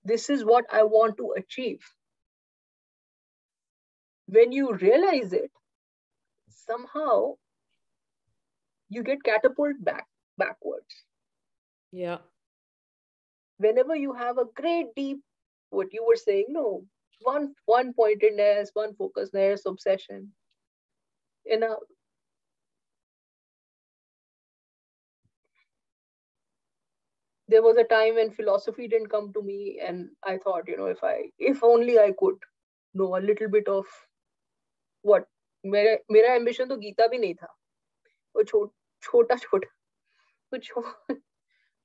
this is what I want to achieve, when you realize it, somehow you get catapulted backwards. Yeah. Whenever you have a great deep, what you were saying, no, one pointedness, one focusedness, obsession. There was a time when philosophy didn't come to me, and I thought, if only I could know a little bit of what मेरा ambition तो गीता भी नहीं था. वो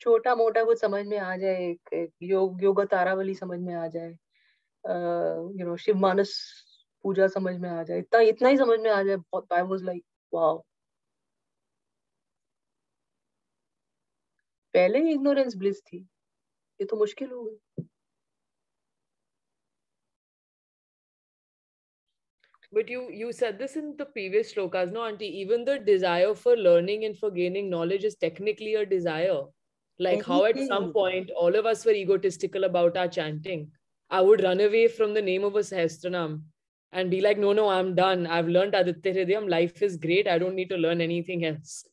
छोटा मोटा कुछ समझ में आ जाए, एक योग तारावली समझ में आ जाए, शिव मानस पूजा समझ में आ जाए, इतना ही समझ में आ जाए. I was like, wow. पहले ही ignorance bliss थी, ये तो मुश्किल हो गई. But you said this in the previous shlokas, no, auntie? Even the desire for learning and for gaining knowledge is technically a desire. Like how at some point all of us were egotistical about our chanting. I would run away from the name of a Sahasranam and be like, no, I'm done. I've learned Aditya Hridayam. Life is great. I don't need to learn anything else.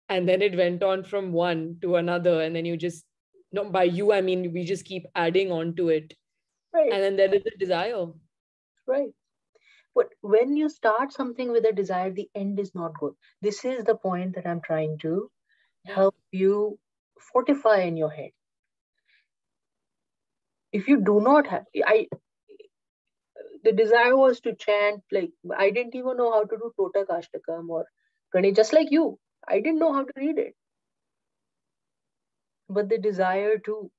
And then it went on from one to another. And then you just, no, by you, I mean, we just keep adding on to it. Right. And then there is a desire. Right. But when you start something with a desire, the end is not good. This is the point that I'm trying to help you fortify in your head. If you do not have, the desire was to chant, like, I didn't even know how to do Tota Kashtakam or Ganesh, just like you. I didn't know how to read it. But the desire to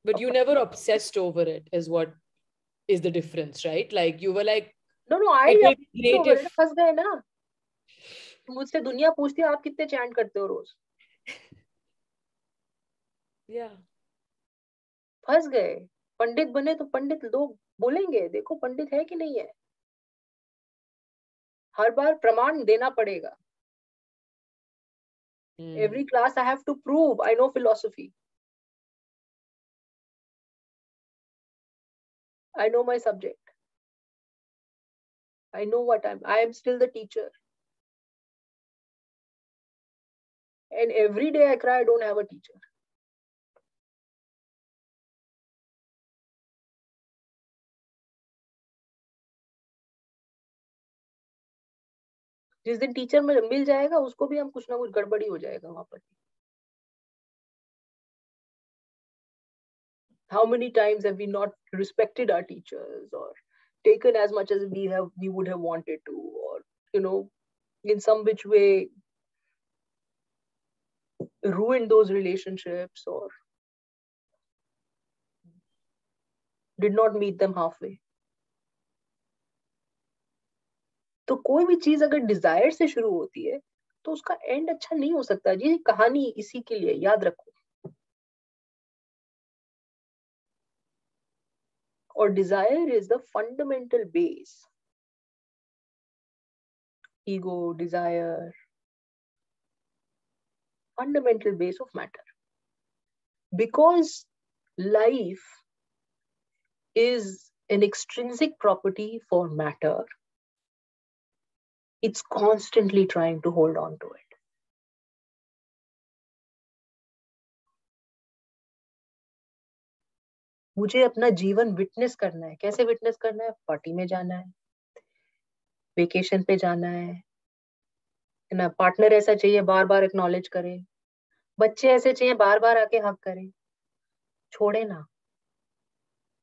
But you never obsessed over it, is what is the difference, right? Like you were like, no, it will be great if... फंस गए ना. मुझसे दुनिया पूछती है आप कितने chant करते हो रोज. Yeah. फंस गए. पंडित बने तो पंडित लोग बोलेंगे देखो पंडित है कि नहीं है. हर बार प्रमाण देना पड़ेगा. Every class I have to prove I know philosophy. I know my subject. I know what I am still the teacher. And every day I cry I don't have a teacher. जिस दिन teacher में मिल जाएगा उसको भी हम कुछ ना कुछ गड़बड़ी हो जाएगा वहां पर. How many times have we not respected our teachers or taken as much as we would have wanted to, or in some which way ruined those relationships or did not meet them halfway. तो कोई भी चीज अगर Dzire से शुरू होती है तो उसका एंड अच्छा नहीं हो सकता जी. कहानी इसी के लिए याद रखो. और desire is the fundamental base. Ego, desire, fundamental base of matter. Because life is an extrinsic property for matter, it's constantly trying to hold on to it. मुझे अपना जीवन विटनेस करना है. कैसे विटनेस करना है? पार्टी में जाना है, वेकेशन पे जाना है ना. पार्टनर ऐसा चाहिए बार बार एक्नॉलेज करे. बच्चे ऐसे चाहिए बार बार आके हक करे. छोड़े ना.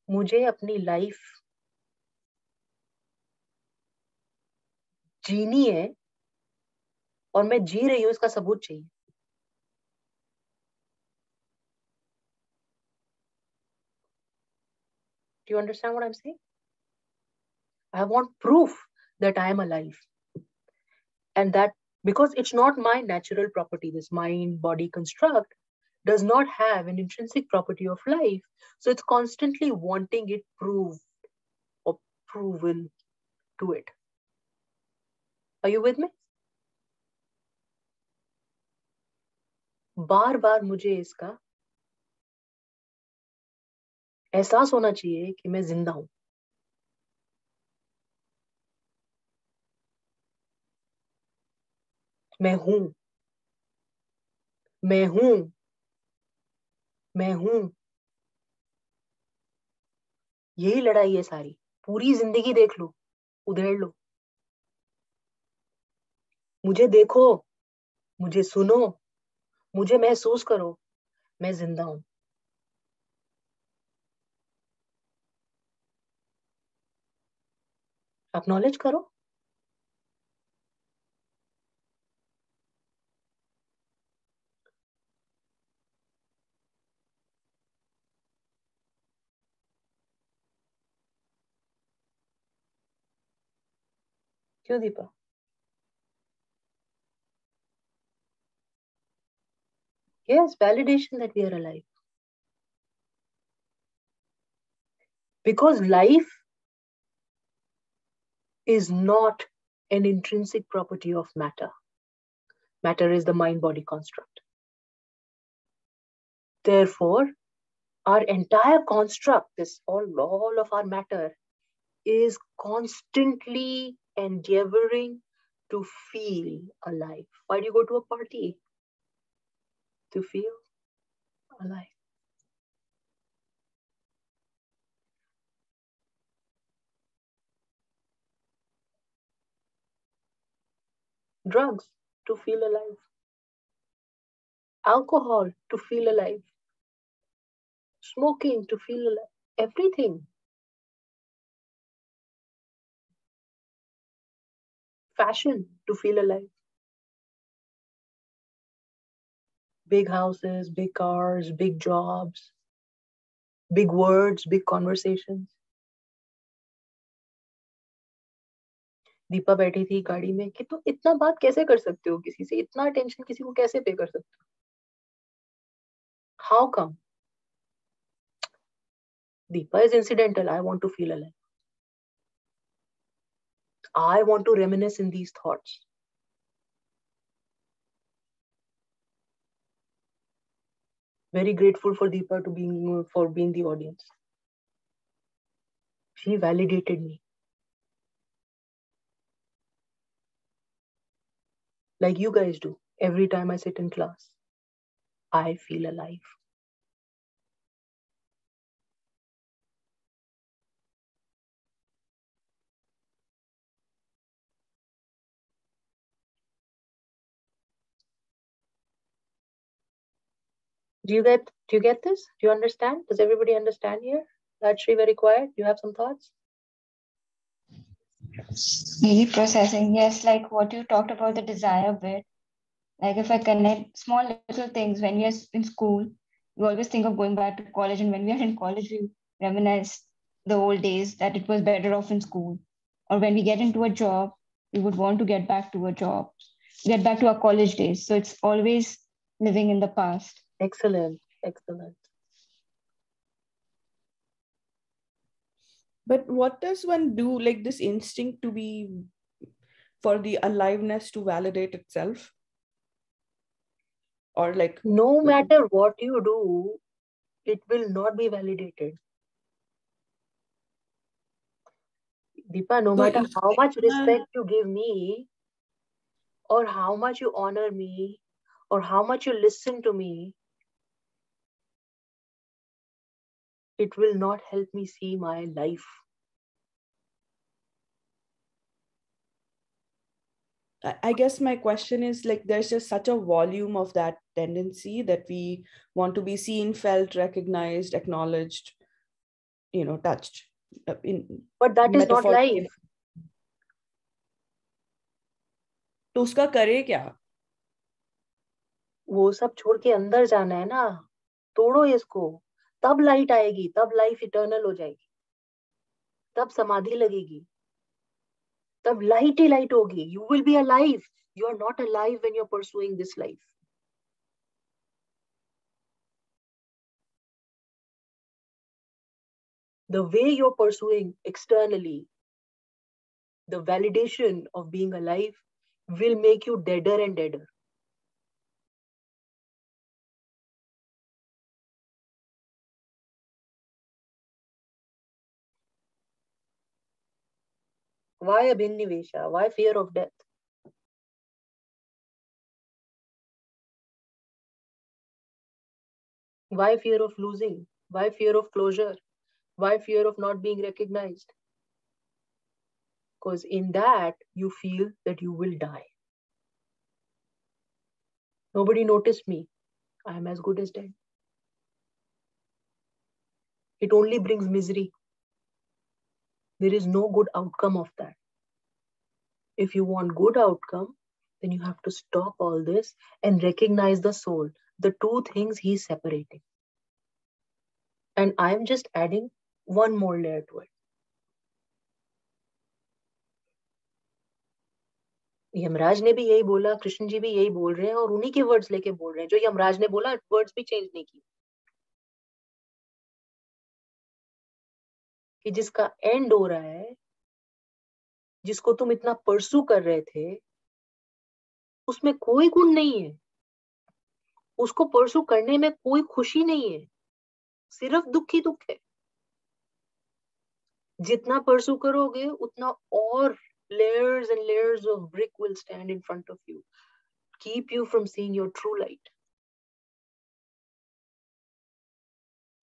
मुझे अपनी लाइफ जीनी है और मैं जी रही हूं इसका सबूत चाहिए. Do you understand what I'm saying? I want proof that I am alive. And that because it's not my natural property, this mind body construct does not have an intrinsic property of life. So it's constantly wanting it proved or proven to it. Are you with me? बार बार मुझे इसका एहसास होना चाहिए कि मैं जिंदा हूं. मैं हूं, मैं हूं, मैं हूं. यही लड़ाई है सारी. पूरी जिंदगी देख लो, उधेड़ लो. मुझे देखो, मुझे सुनो, मुझे महसूस करो, मैं जिंदा हूं. एक्नॉलेज करो. क्यों Deepa? Yes, validation that we are alive. Because life is not an intrinsic property of matter. Matter is the mind-body construct. Therefore, our entire construct, all of our matter, is constantly endeavoring to feel alive. Why do you go to a party? To feel alive. Drugs, to feel alive. Alcohol, to feel alive. Smoking, to feel alive. Everything. Fashion, to feel alive. Big houses, big cars, big jobs, big words, big conversations. Deepa बैठी थी गाड़ी में कि तुम इतना बात कैसे कर सकते हो किसी से, इतना अटेंशन किसी को कैसे पे कर सकते हो? How come? Deepa is incidental. I want to feel alive. I want to reminisce in these thoughts. Very grateful for Deepa for being the audience. She validated me. Like you guys do. Every time I sit in class, I feel alive. Do you get this? Do you understand? Does everybody understand here? Actually very quiet. Do you have some thoughts? Maybe processing, yes, like what you talked about the desire bit. Like if I connect small little things when we are in school, we always think of going back to college, and when we are in college, we reminisce the old days that it was better off in school. Or when we get into a job, we would want to get back to a job, get back to our college days. So it's always living in the past. Excellent, excellent. But what does one do, like this instinct to be, for the aliveness to validate itself? Or like, no matter what you do, it will not be validated. Deepa, no matter how much respect you give me, or how much you honor me, or how much you listen to me, it will not help me see my life. I guess my question is, like, there's just such a volume of that tendency that we want to be seen, felt, recognized, acknowledged, touched. But that is not life. तो उसका करे क्या? वो सब छोड़ के अंदर जाना है ना, तोड़ो इसको, तब लाइट आएगी, तब लाइफ इटर्नल हो जाएगी, तब समाधि लगेगी, तब लाइट ही लाइट होगी. You will be alive. You are not alive when you're pursuing this life. The way you're pursuing externally, the validation of being alive will make you deader and deader. Why abhinivesha? Why fear of death? Why fear of losing? Why fear of closure? Why fear of not being recognized? Because in that, you feel that you will die. Nobody noticed me. I am as good as dead. It only brings misery. There is no good outcome of that. If you want good outcome, then you have to stop all this and recognize the soul. The two things he's separating. And I'm just adding one more layer to it. Yamraj ने भी यही बोला, कृष्ण जी भी यही बोल रहे हैं, और उन्हीं के वर्ड्स लेके बोल रहे हैं. जो यमराज ने बोला, वर्ड्स भी चेंज नहीं किए. कि जिसका एंड हो रहा है, जिसको तुम इतना परसू कर रहे थे, उसमें कोई गुण नहीं है. उसको परसू करने में कोई खुशी नहीं है, सिर्फ दुख ही दुख है. जितना परसू करोगे, उतना और layers and layers of brick will stand in front of you, keep you from seeing your true light.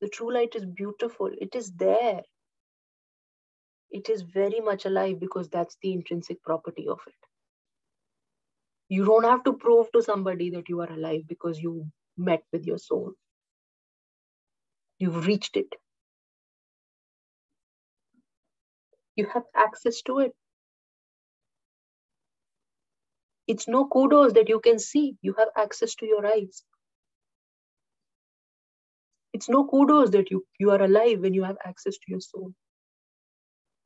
The true light is beautiful. It is there. It is very much alive because that's the intrinsic property of it. You don't have to prove to somebody that you are alive because you met with your soul. You've reached it. You have access to it. It's no kudos that you can see. You have access to your eyes. It's no kudos that you are alive when you have access to your soul.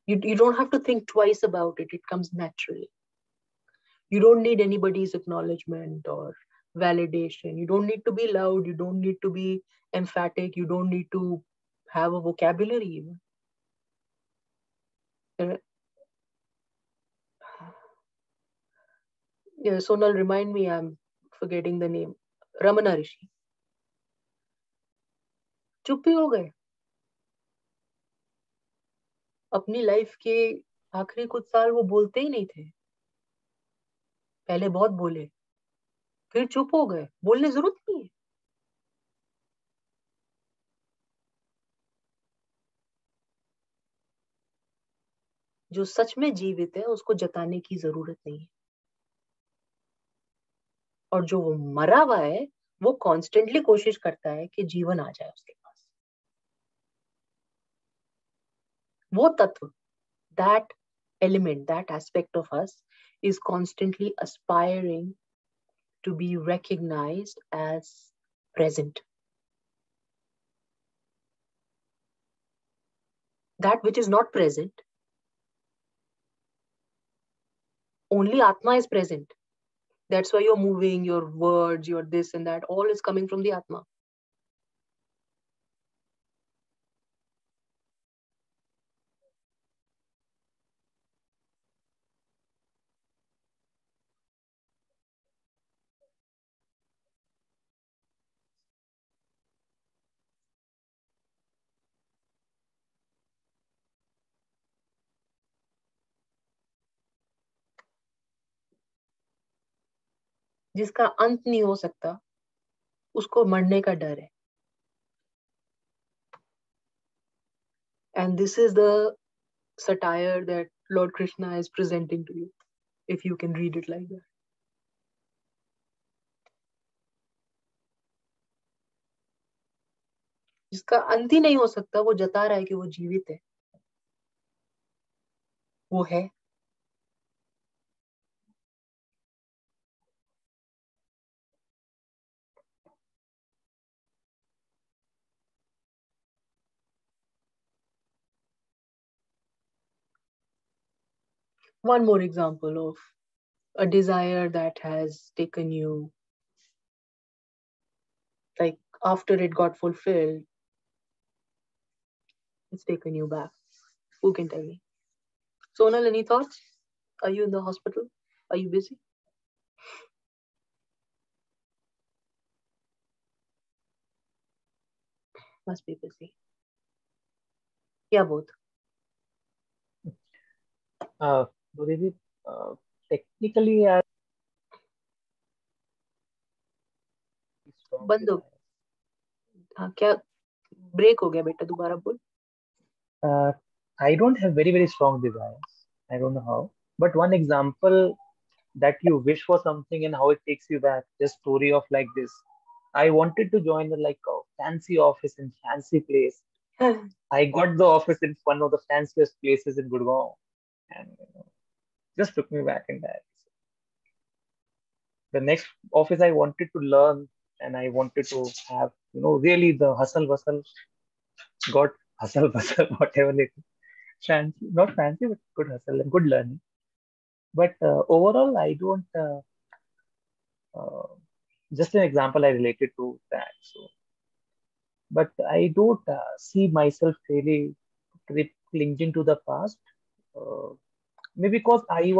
You don't have to think twice about it. It comes naturally. You don't need anybody's acknowledgement or validation. You don't need to be loud. You don't need to be emphatic. You don't need to have a vocabulary even. Yeah, Sonal, remind me, I'm forgetting the name. Ramana Rishi. चुप ही हो गए. अपनी life के आखिरी कुछ साल वो बोलते ही नहीं थे. पहले बहुत बोले, फिर चुप हो गए. बोलने जरूरत नहीं है. जो सच में जीवित है, उसको जताने की जरूरत नहीं है. और जो वो मरा हुआ है, वो कॉन्स्टेंटली कोशिश करता है कि जीवन आ जाए उसके पास. वो तत्व, that element, that aspect of us is constantly aspiring to be recognized as present. That which is not present, only Atma is present. That's why you're moving, your words, your this and that, all is coming from the Atma. जिसका अंत नहीं हो सकता, उसको मरने का डर है. And this is the satire that Lord Krishna is presenting to you, if you can read it like that. जिसका अंत ही नहीं हो सकता, वो जता रहा है कि वो जीवित है. वो है. One more example of a desire that has taken you, like after it got fulfilled, it's taken you back. Who can tell me? Sonal, any thoughts? Are you in the hospital? Are you busy? Must be busy. Yeah, both. Guruji, technically, I strong बंद हो. desire. हाँ, क्या break हो गया बेटा, दोबारा बोल. I don't have very, very strong desires. I don't know how. But one example that you wish for something and how it takes you back, just story of like this. I wanted to join like a fancy office in fancy place. I got the office in one of the fanciest places in Gurgaon, and just took me back in that. The next office I wanted to learn and I wanted to have, really the hustle bustle. Got hustle bustle, whatever it is. Fancy, not fancy, but good hustle and good learning. But overall, I don't. Uh, just an example I related to that. So, but I don't see myself really clinging to the past. Uh, Maybe because I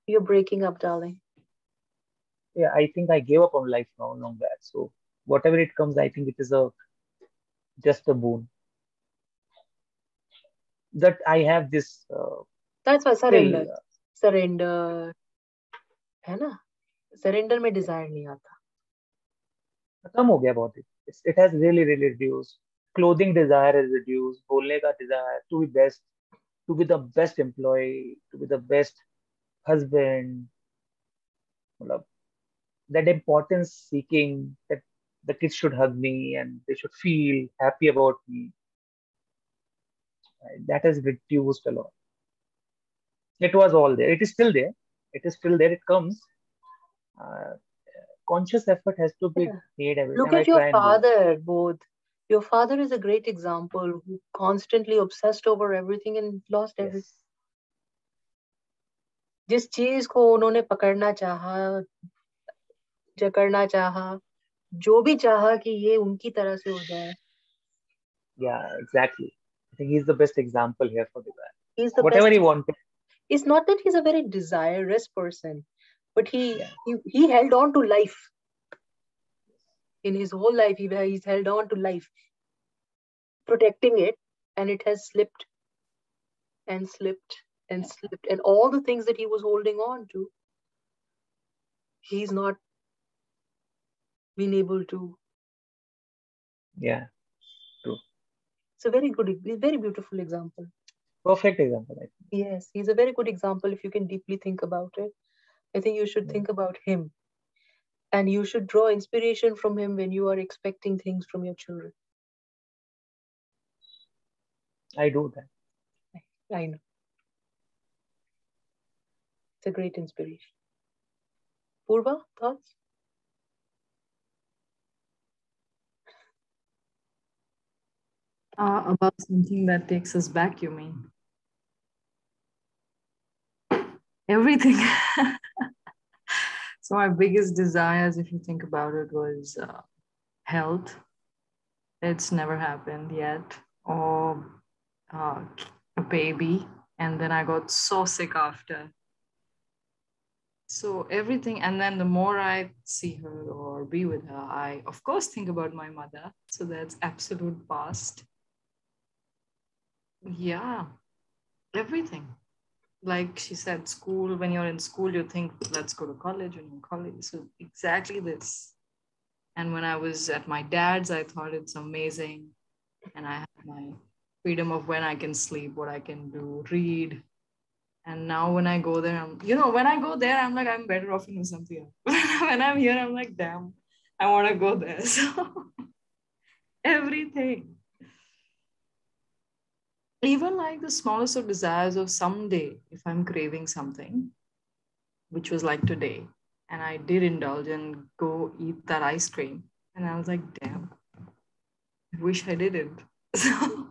You're breaking up, darling. yeah, I think I gave up on life long back. So whatever it comes, I think it is just a boon that I have this That's why still surrender है ना. Surrender में desire नहीं आता. खत्म हो गया बहुत. It has really reduced. Clothing desire has reduced. बोलने का desire to be best, to be the best employee, to be the best husband. मतलब, that importance seeking that the kids should hug me and they should feel happy about me. Right? That has reduced a lot. It was all there. It is still there. It is still there. It comes. Uh, Conscious effort has to be made every Look time. I at your try and do. father, both. Your father is a great example who constantly obsessed over everything and lost everything. Yes. जिस चीज को उन्होंने पकड़ना चाहा, जकड़ना चाहा, जो भी चाहा कि ये उनकी तरह से हो जाए. Yeah, exactly. I think he's the best example here for the guy. He's the Whatever best. he wanted. It's not that he's a very desirous person, but he held on to life. In his whole life, he's held on to life, protecting it, and it has slipped and slipped and slipped. And all the things that he was holding on to, he's not been able to. Yeah, true. It's a very beautiful example. Perfect example, I think. Yes, he's a very good example if you can deeply think about it. I think you should think about him. And you should draw inspiration from him when you are expecting things from your children. I do that. I know. It's a great inspiration. Purva, thoughts? About something that takes us back, you mean? Everything. So my biggest desires, if you think about it, was health. It's never happened yet. Or a baby. And then I got so sick after. So everything, and then the more I see her or be with her, I of course think about my mother. So that's absolute past. Yeah, everything. Like she said, school, when you're in school, you think, let's go to college, and in college. So exactly this. And when I was at my dad's, I thought it's amazing. And I had my freedom of when I can sleep, what I can do, read. And now when I go there, when I go there, I'm like, I'm better off in something else. When I'm here, I'm like, damn, I want to go there. So everything. Even like the smallest of desires of someday, if I'm craving something, which was like today, and I did indulge and go eat that ice cream. And I was like, damn, I wish I didn't. So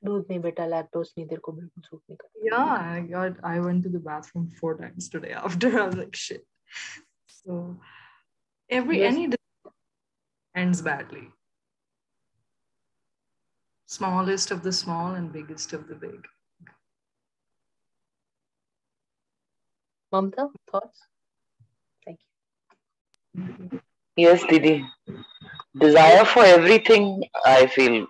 दूध नहीं बेटा, lactose नहीं, तेरे को बिल्कुल suit नहीं करता. yeah, I went to the bathroom 4 times today after. I was like, shit. So any ends badly. Smallest of the small and biggest of the big. Mamta, thoughts? Thank you. Yes, Didi. Desire for everything, I feel.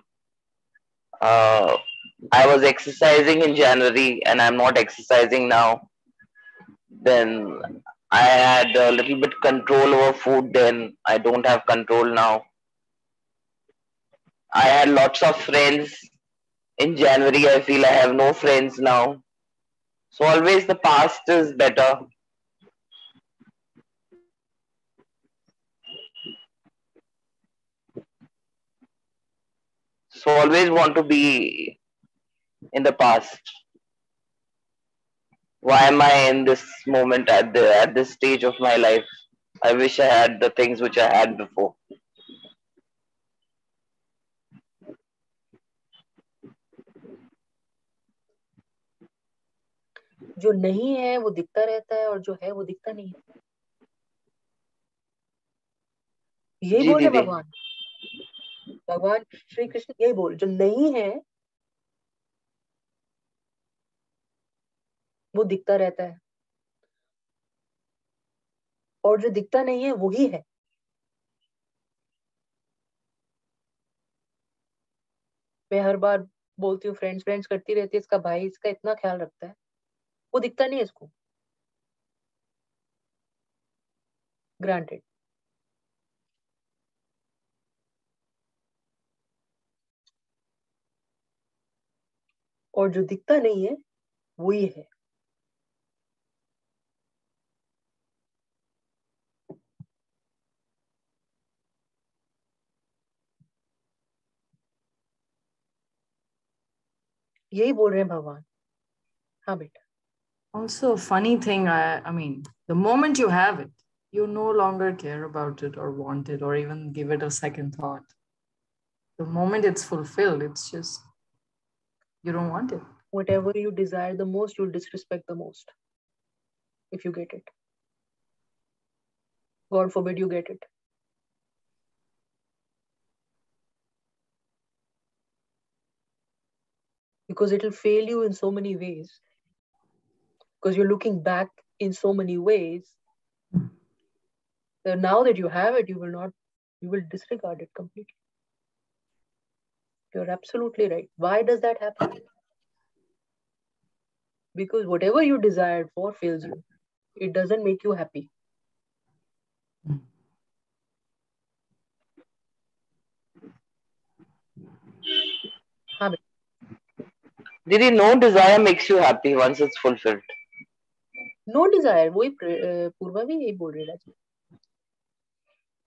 I was exercising in January and I'm not exercising now. Then I had a little bit control over food, then I don't have control now. I had lots of friends. In January, I feel I have no friends now. So always the past is better. So always want to be in the past. Why am I in this moment at this stage of my life? I wish I had the things which I had before. जो नहीं है वो दिखता रहता है और जो है वो दिखता नहीं है. यही जी बोल रहे दीदी. भगवान श्री कृष्ण यही बोल, जो नहीं है वो दिखता रहता है और जो दिखता नहीं है वही है. मैं हर बार बोलती हूँ, फ्रेंड्स करती रहती है, इसका भाई इसका इतना ख्याल रखता है, वो दिखता नहीं है इसको. ग्रांटेड. और जो दिखता नहीं है वही है. यही बोल रहे हैं भगवान. हाँ बेटा. Also, a funny thing, I mean, the moment you have it, you no longer care about it or want it or even give it a second thought. The moment it's fulfilled, it's just, you don't want it. Whatever you desire the most, you'll disrespect the most. If you get it. God forbid you get it. Because it'll fail you in so many ways. Because you're looking back in so many ways. That now that you have it, you will disregard it completely. You're absolutely right. Why does that happen? Because whatever you desired for fails you. It doesn't make you happy. Didi, no desire makes you happy once it's fulfilled. No desire, वही पूर्वा भी यही बोल रही है।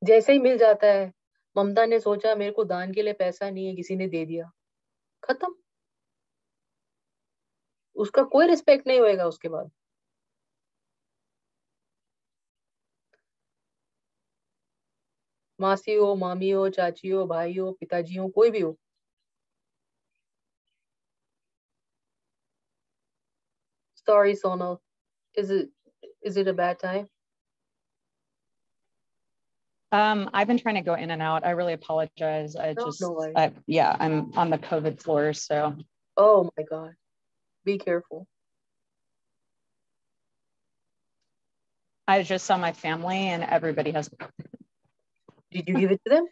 जैसे ही मिल जाता है, ममता ने सोचा मेरे को दान के लिए पैसा नहीं है, किसी ने दे दिया, खत्म, उसका कोई रिस्पेक्ट नहीं होएगा उसके बाद। मासी हो, मामी हो, चाची हो, भाई हो, पिताजी हो, कोई भी हो। Sorry, Sonal. Is it a bad time? I've been trying to go in and out. I really apologize. No worries. Yeah, I'm on the COVID floor, so. Oh my God. Be careful. I just saw my family and everybody has. Did you give it to them?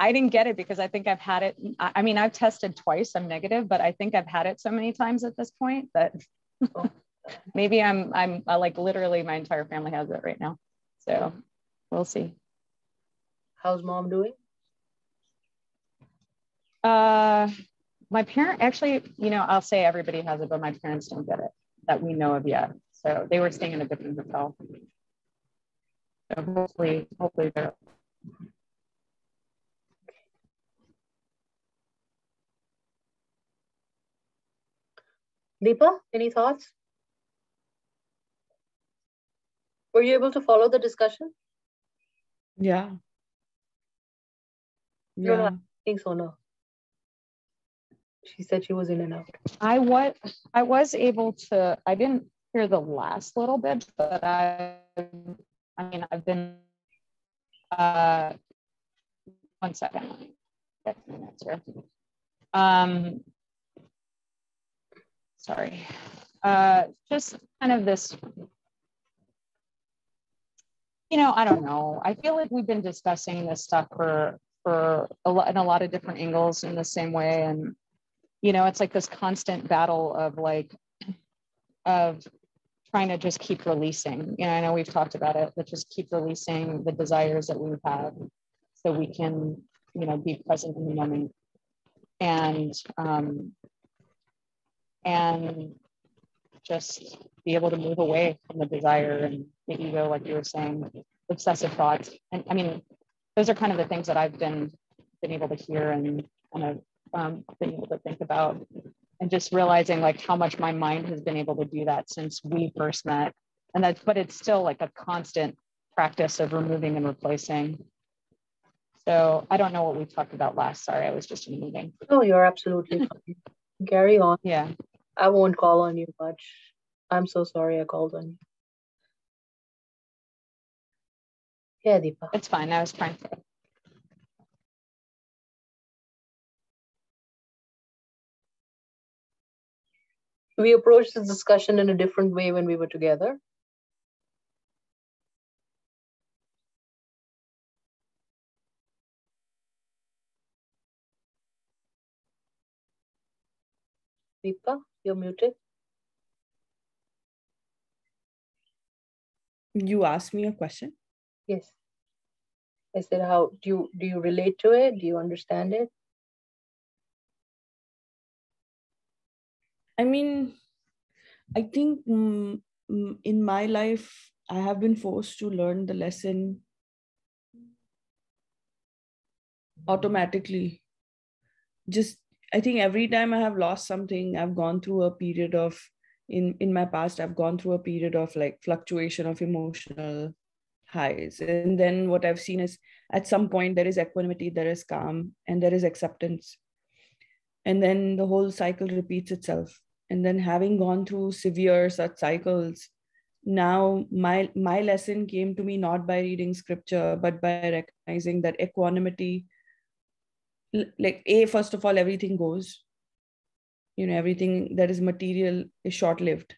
I didn't get it because I think I've had it. I mean, I've tested twice. I'm negative, but I think I've had it so many times at this point that maybe I'm like literally my entire family has it right now. So we'll see. How's mom doing? My parent actually, I'll say everybody has it, but my parents don't get it that we know of yet. So they were staying in a different hotel. So hopefully they're. Deepa, any thoughts? Were you able to follow the discussion? Yeah. No, I think so. No. She said she was in and out. I was able to. I didn't hear the last little bit, but I've been. 1 second. Sorry. Just kind of this. I don't know. I feel like we've been discussing this stuff for a lot of different angles in the same way, and it's like this constant battle of trying to just keep releasing. I know we've talked about it, but just keep releasing the desires that we have, so we can be present in the moment, and just be able to move away from the desire and the ego, like you were saying, obsessive thoughts. And I mean, those are kind of the things that I've been able to hear and kind of been able to think about, and just realizing like how much my mind has been able to do that since we first met. But it's still like a constant practice of removing and replacing. So I don't know what we talked about last. Sorry, I was just in a meeting. No, you're absolutely fine. Carry on. Yeah. I won't call on you much. I'm so sorry I called on you. Yeah, Deepa. It's fine. I was trying to. We approached this discussion in a different way when we were together. Deepa, you're muted. You asked me a question? Yes. I said, how do you relate to it? Do you understand it? I mean, I think in my life, I have been forced to learn the lesson automatically. Just, I think every time I have lost something, I've gone through a period of, in my past, I've gone through a period of like fluctuation of emotional highs. And then what I've seen is at some point there is equanimity, there is calm, and there is acceptance. And then the whole cycle repeats itself. And then having gone through severe such cycles, now my lesson came to me not by reading scripture, but by recognizing that equanimity, like first of all, everything goes. Everything that is material is short-lived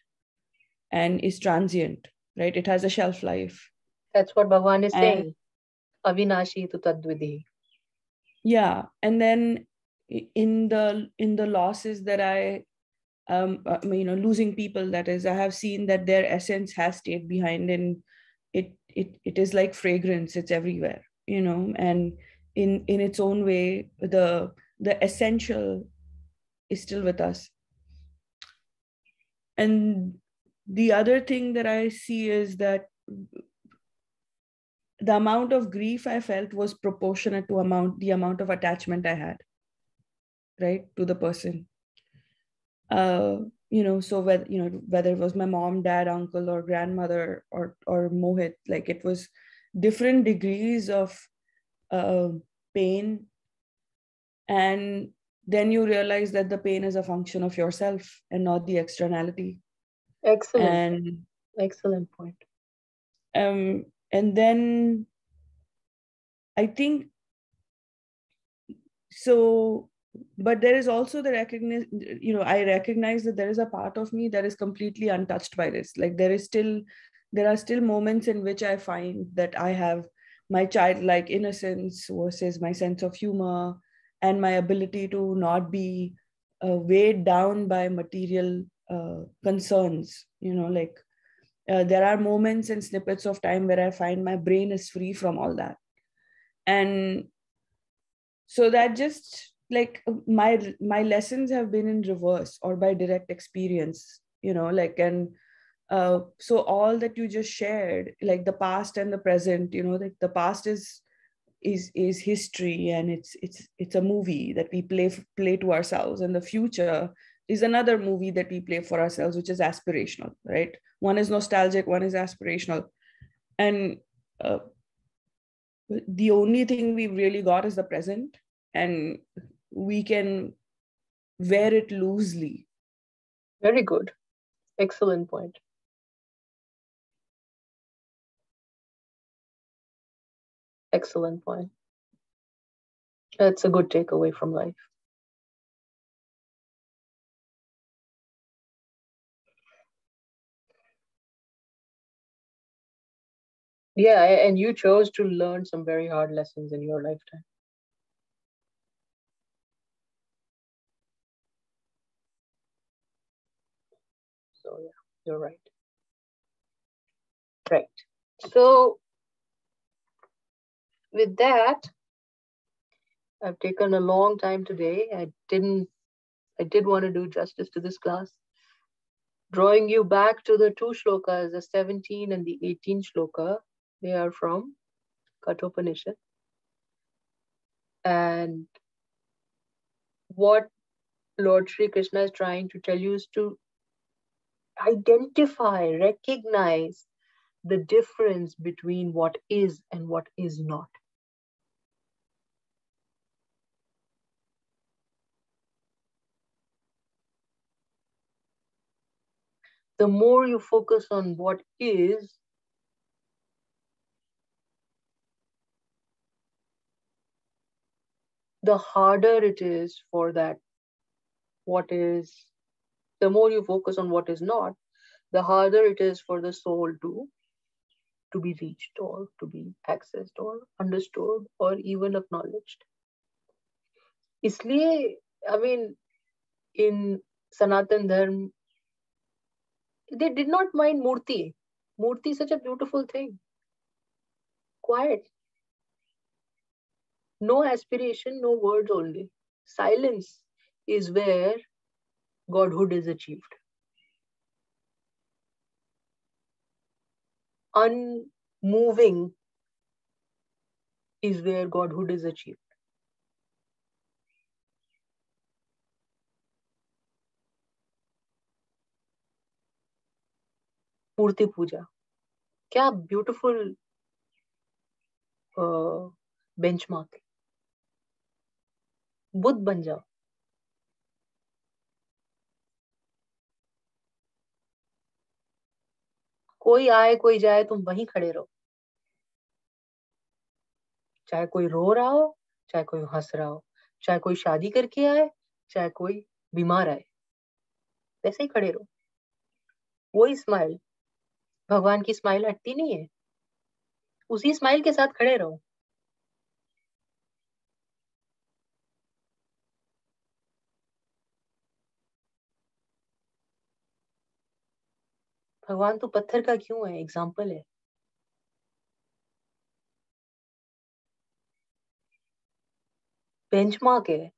and is transient, right? It has a shelf life. That's what Bhagwan is saying. Avinashi tu tadvidhi. Yeah. And then in the losses that I losing people, that is, I have seen that their essence has stayed behind, and it is like fragrance. It's everywhere, and in its own way, the essential is still with us. And the other thing that I see is that the amount of grief I felt was proportionate to the amount of attachment I had, right, to the person. So whether it was my mom, dad, uncle, or grandmother, or Mohit, like it was different degrees of pain. And then you realize that the pain is a function of yourself and not the externality. Excellent point. And then I think so, but there is also the recognition, I recognize that there is a part of me that is completely untouched by this. Like there are still moments in which I find that I have my childlike innocence versus my sense of humor and my ability to not be weighed down by material concerns. There are moments and snippets of time where I find my brain is free from all that. And so that just like my lessons have been in reverse or by direct experience, so all that you just shared, like the past and the present, like the past is history, and it's a movie that we play to ourselves, and the future is another movie that we play for ourselves, which is aspirational, right? One is nostalgic, one is aspirational. And the only thing we've really got is the present, and we can wear it loosely. Very good. Excellent point. Excellent point. That's a good takeaway from life. Yeah, and you chose to learn some very hard lessons in your lifetime. So yeah, you're right. Right. So with that, I've taken a long time today. I did want to do justice to this class. Drawing you back to the two shlokas, the 17 and the 18 shloka, they are from Kathopanishad. And what Lord Sri Krishna is trying to tell you is to identify, recognize the difference between what is and what is not. The more you focus on what is, the harder it is for that what is. The more you focus on what is not, the harder it is for the soul to be reached or to be accessed or understood or even acknowledged. Isliye, I mean, in Sanatan Dharma, they did not mind Murti. Murti is such a beautiful thing. Quiet. No aspiration, no words only. Silence is where Godhood is achieved. Unmoving is where Godhood is achieved. Murti Puja. Kya beautiful benchmark. Buddha बन जाओ. कोई आए कोई जाए तुम वहीं खड़े रहो. चाहे कोई रो रहा हो, चाहे कोई हंस रहा हो, चाहे कोई शादी करके आए, चाहे कोई बीमार आए, वैसे ही खड़े रहो. वही स्माइल, भगवान की स्माइल हटती नहीं है. उसी स्माइल के साथ खड़े रहो. भगवान तो पत्थर का क्यों है? एग्जाम्पल है. बेंचमार्क है.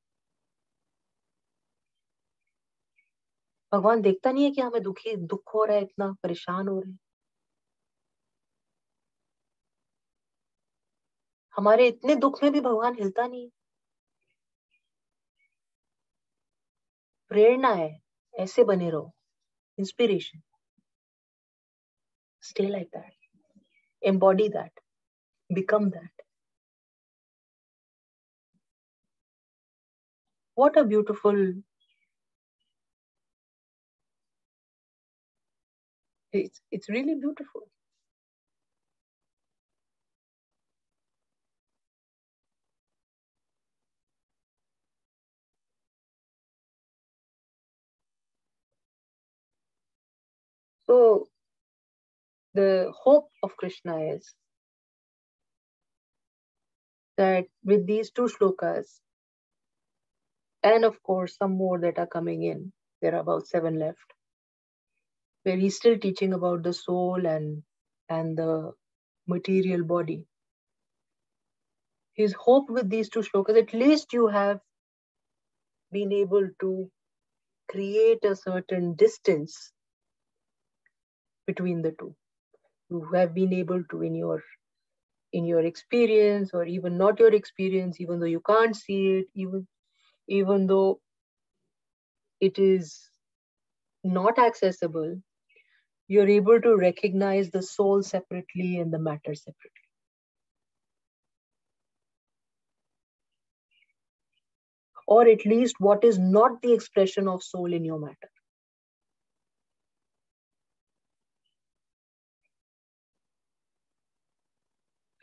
भगवान देखता नहीं है कि हमें दुख हो रहा है, इतना परेशान हो रहे हैं? हमारे इतने दुख में भी भगवान हिलता नहीं है। प्रेरणा है, ऐसे बने रहो, inspiration, stay like that, embody that, become that. What a beautiful, it's really beautiful. So the hope of Krishna is that with these two shlokas, and of course some more that are coming in, there are about 7 left, where he's still teaching about the soul and the material body. His hope with these two shlokas, at least you have been able to create a certain distance between the two. You have been able to, in your experience, or even not your experience, even though you can't see it, even though it is not accessible, you're able to recognize the soul separately and the matter separately. Or at least what is not the expression of soul in your matter.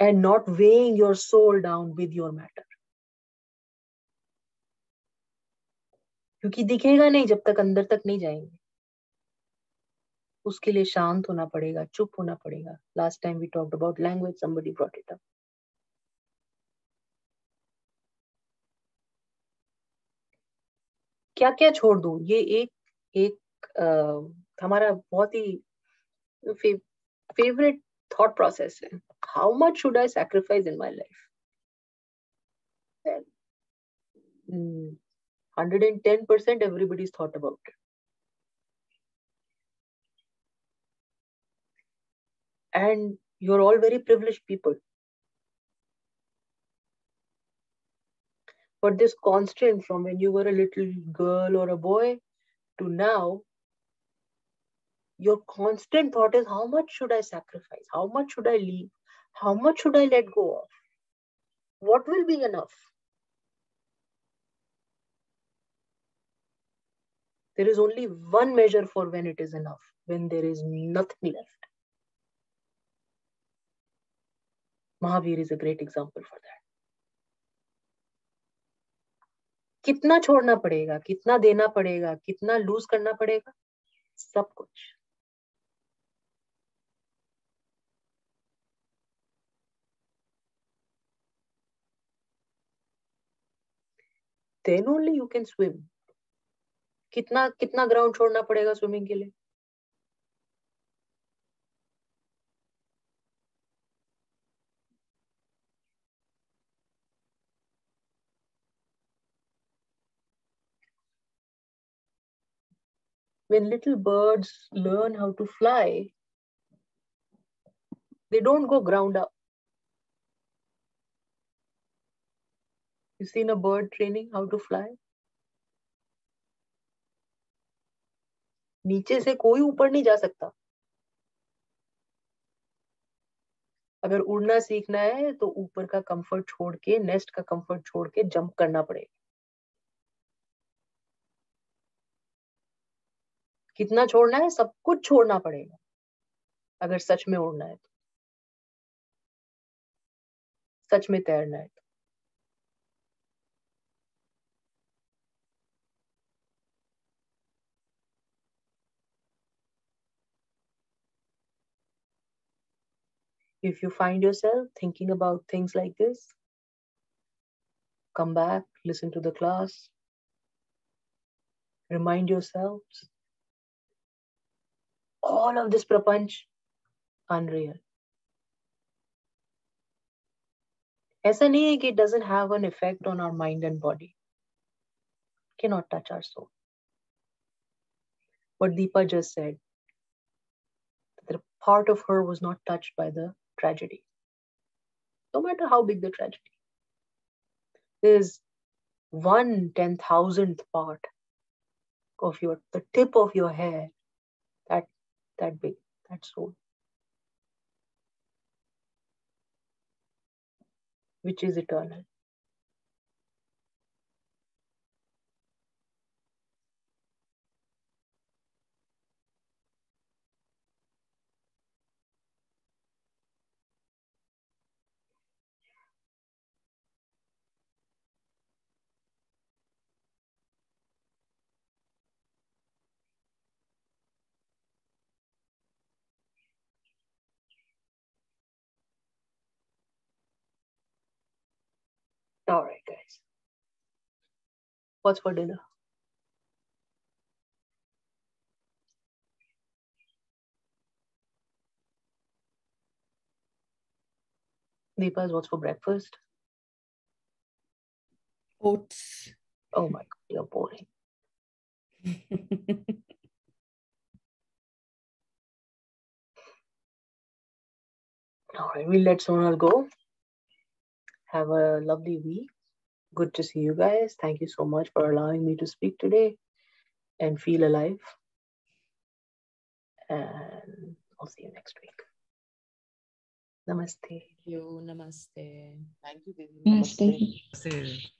And not weighing your soul down with your matter. क्योंकि दिखेगा नहीं जब तक अंदर तक नहीं जाएंगे. उसके लिए शांत होना पड़ेगा, चुप होना पड़ेगा. Last time we talked about language, somebody brought it up. क्या क्या छोड़ दूं? ये एक हमारा बहुत ही favorite thought process है. How much should I sacrifice in my life? Well, 110% everybody's thought about it. And you're all very privileged people. But this constant from when you were a little girl or a boy to now, your constant thought is, how much should I sacrifice? How much should I leave? How much should I let go of? What will be enough? There is only one measure for when it is enough, when there is nothing left. Mahavir is a great example for that. कितना छोड़ना पड़ेगा, कितना देना पड़ेगा, कितना loose करना पड़ेगा? सब कुछ. Then only you can swim. कितना ग्राउंड छोड़ना पड़ेगा स्विमिंग के लिए? When little birds learn how to fly, they don't go ground up. You seen a bird training how to fly? नीचे से कोई ऊपर नहीं जा सकता. अगर उड़ना सीखना है तो ऊपर का कंफर्ट छोड़ के, नेस्ट का कंफर्ट छोड़ के जंप करना पड़ेगा. कितना छोड़ना है? सब कुछ छोड़ना पड़ेगा अगर सच में उड़ना है तो, सच में तैरना है तो. If you find yourself thinking about things like this, come back, listen to the class, remind yourselves, all of this prapanch, unreal. ऐसा नहीं है कि it doesn't have an effect on our mind and body. Cannot touch our soul. what Deepa just said, that a part of her was not touched by the tragedy, no matter how big the tragedy. There's 1/10,000th part of the tip of your hair, that big, that soul, which is eternal. All right, guys. What's for dinner? Deepa's, what's for breakfast? Oats. Oh my God, you're boring. All right, we'll let Sonal go. Have a lovely week. Good to see you guys. Thank you so much for allowing me to speak today and feel alive. And I'll see you next week. Namaste. Thank you. Namaste. Thank you, Devi. Namaste. Namaste.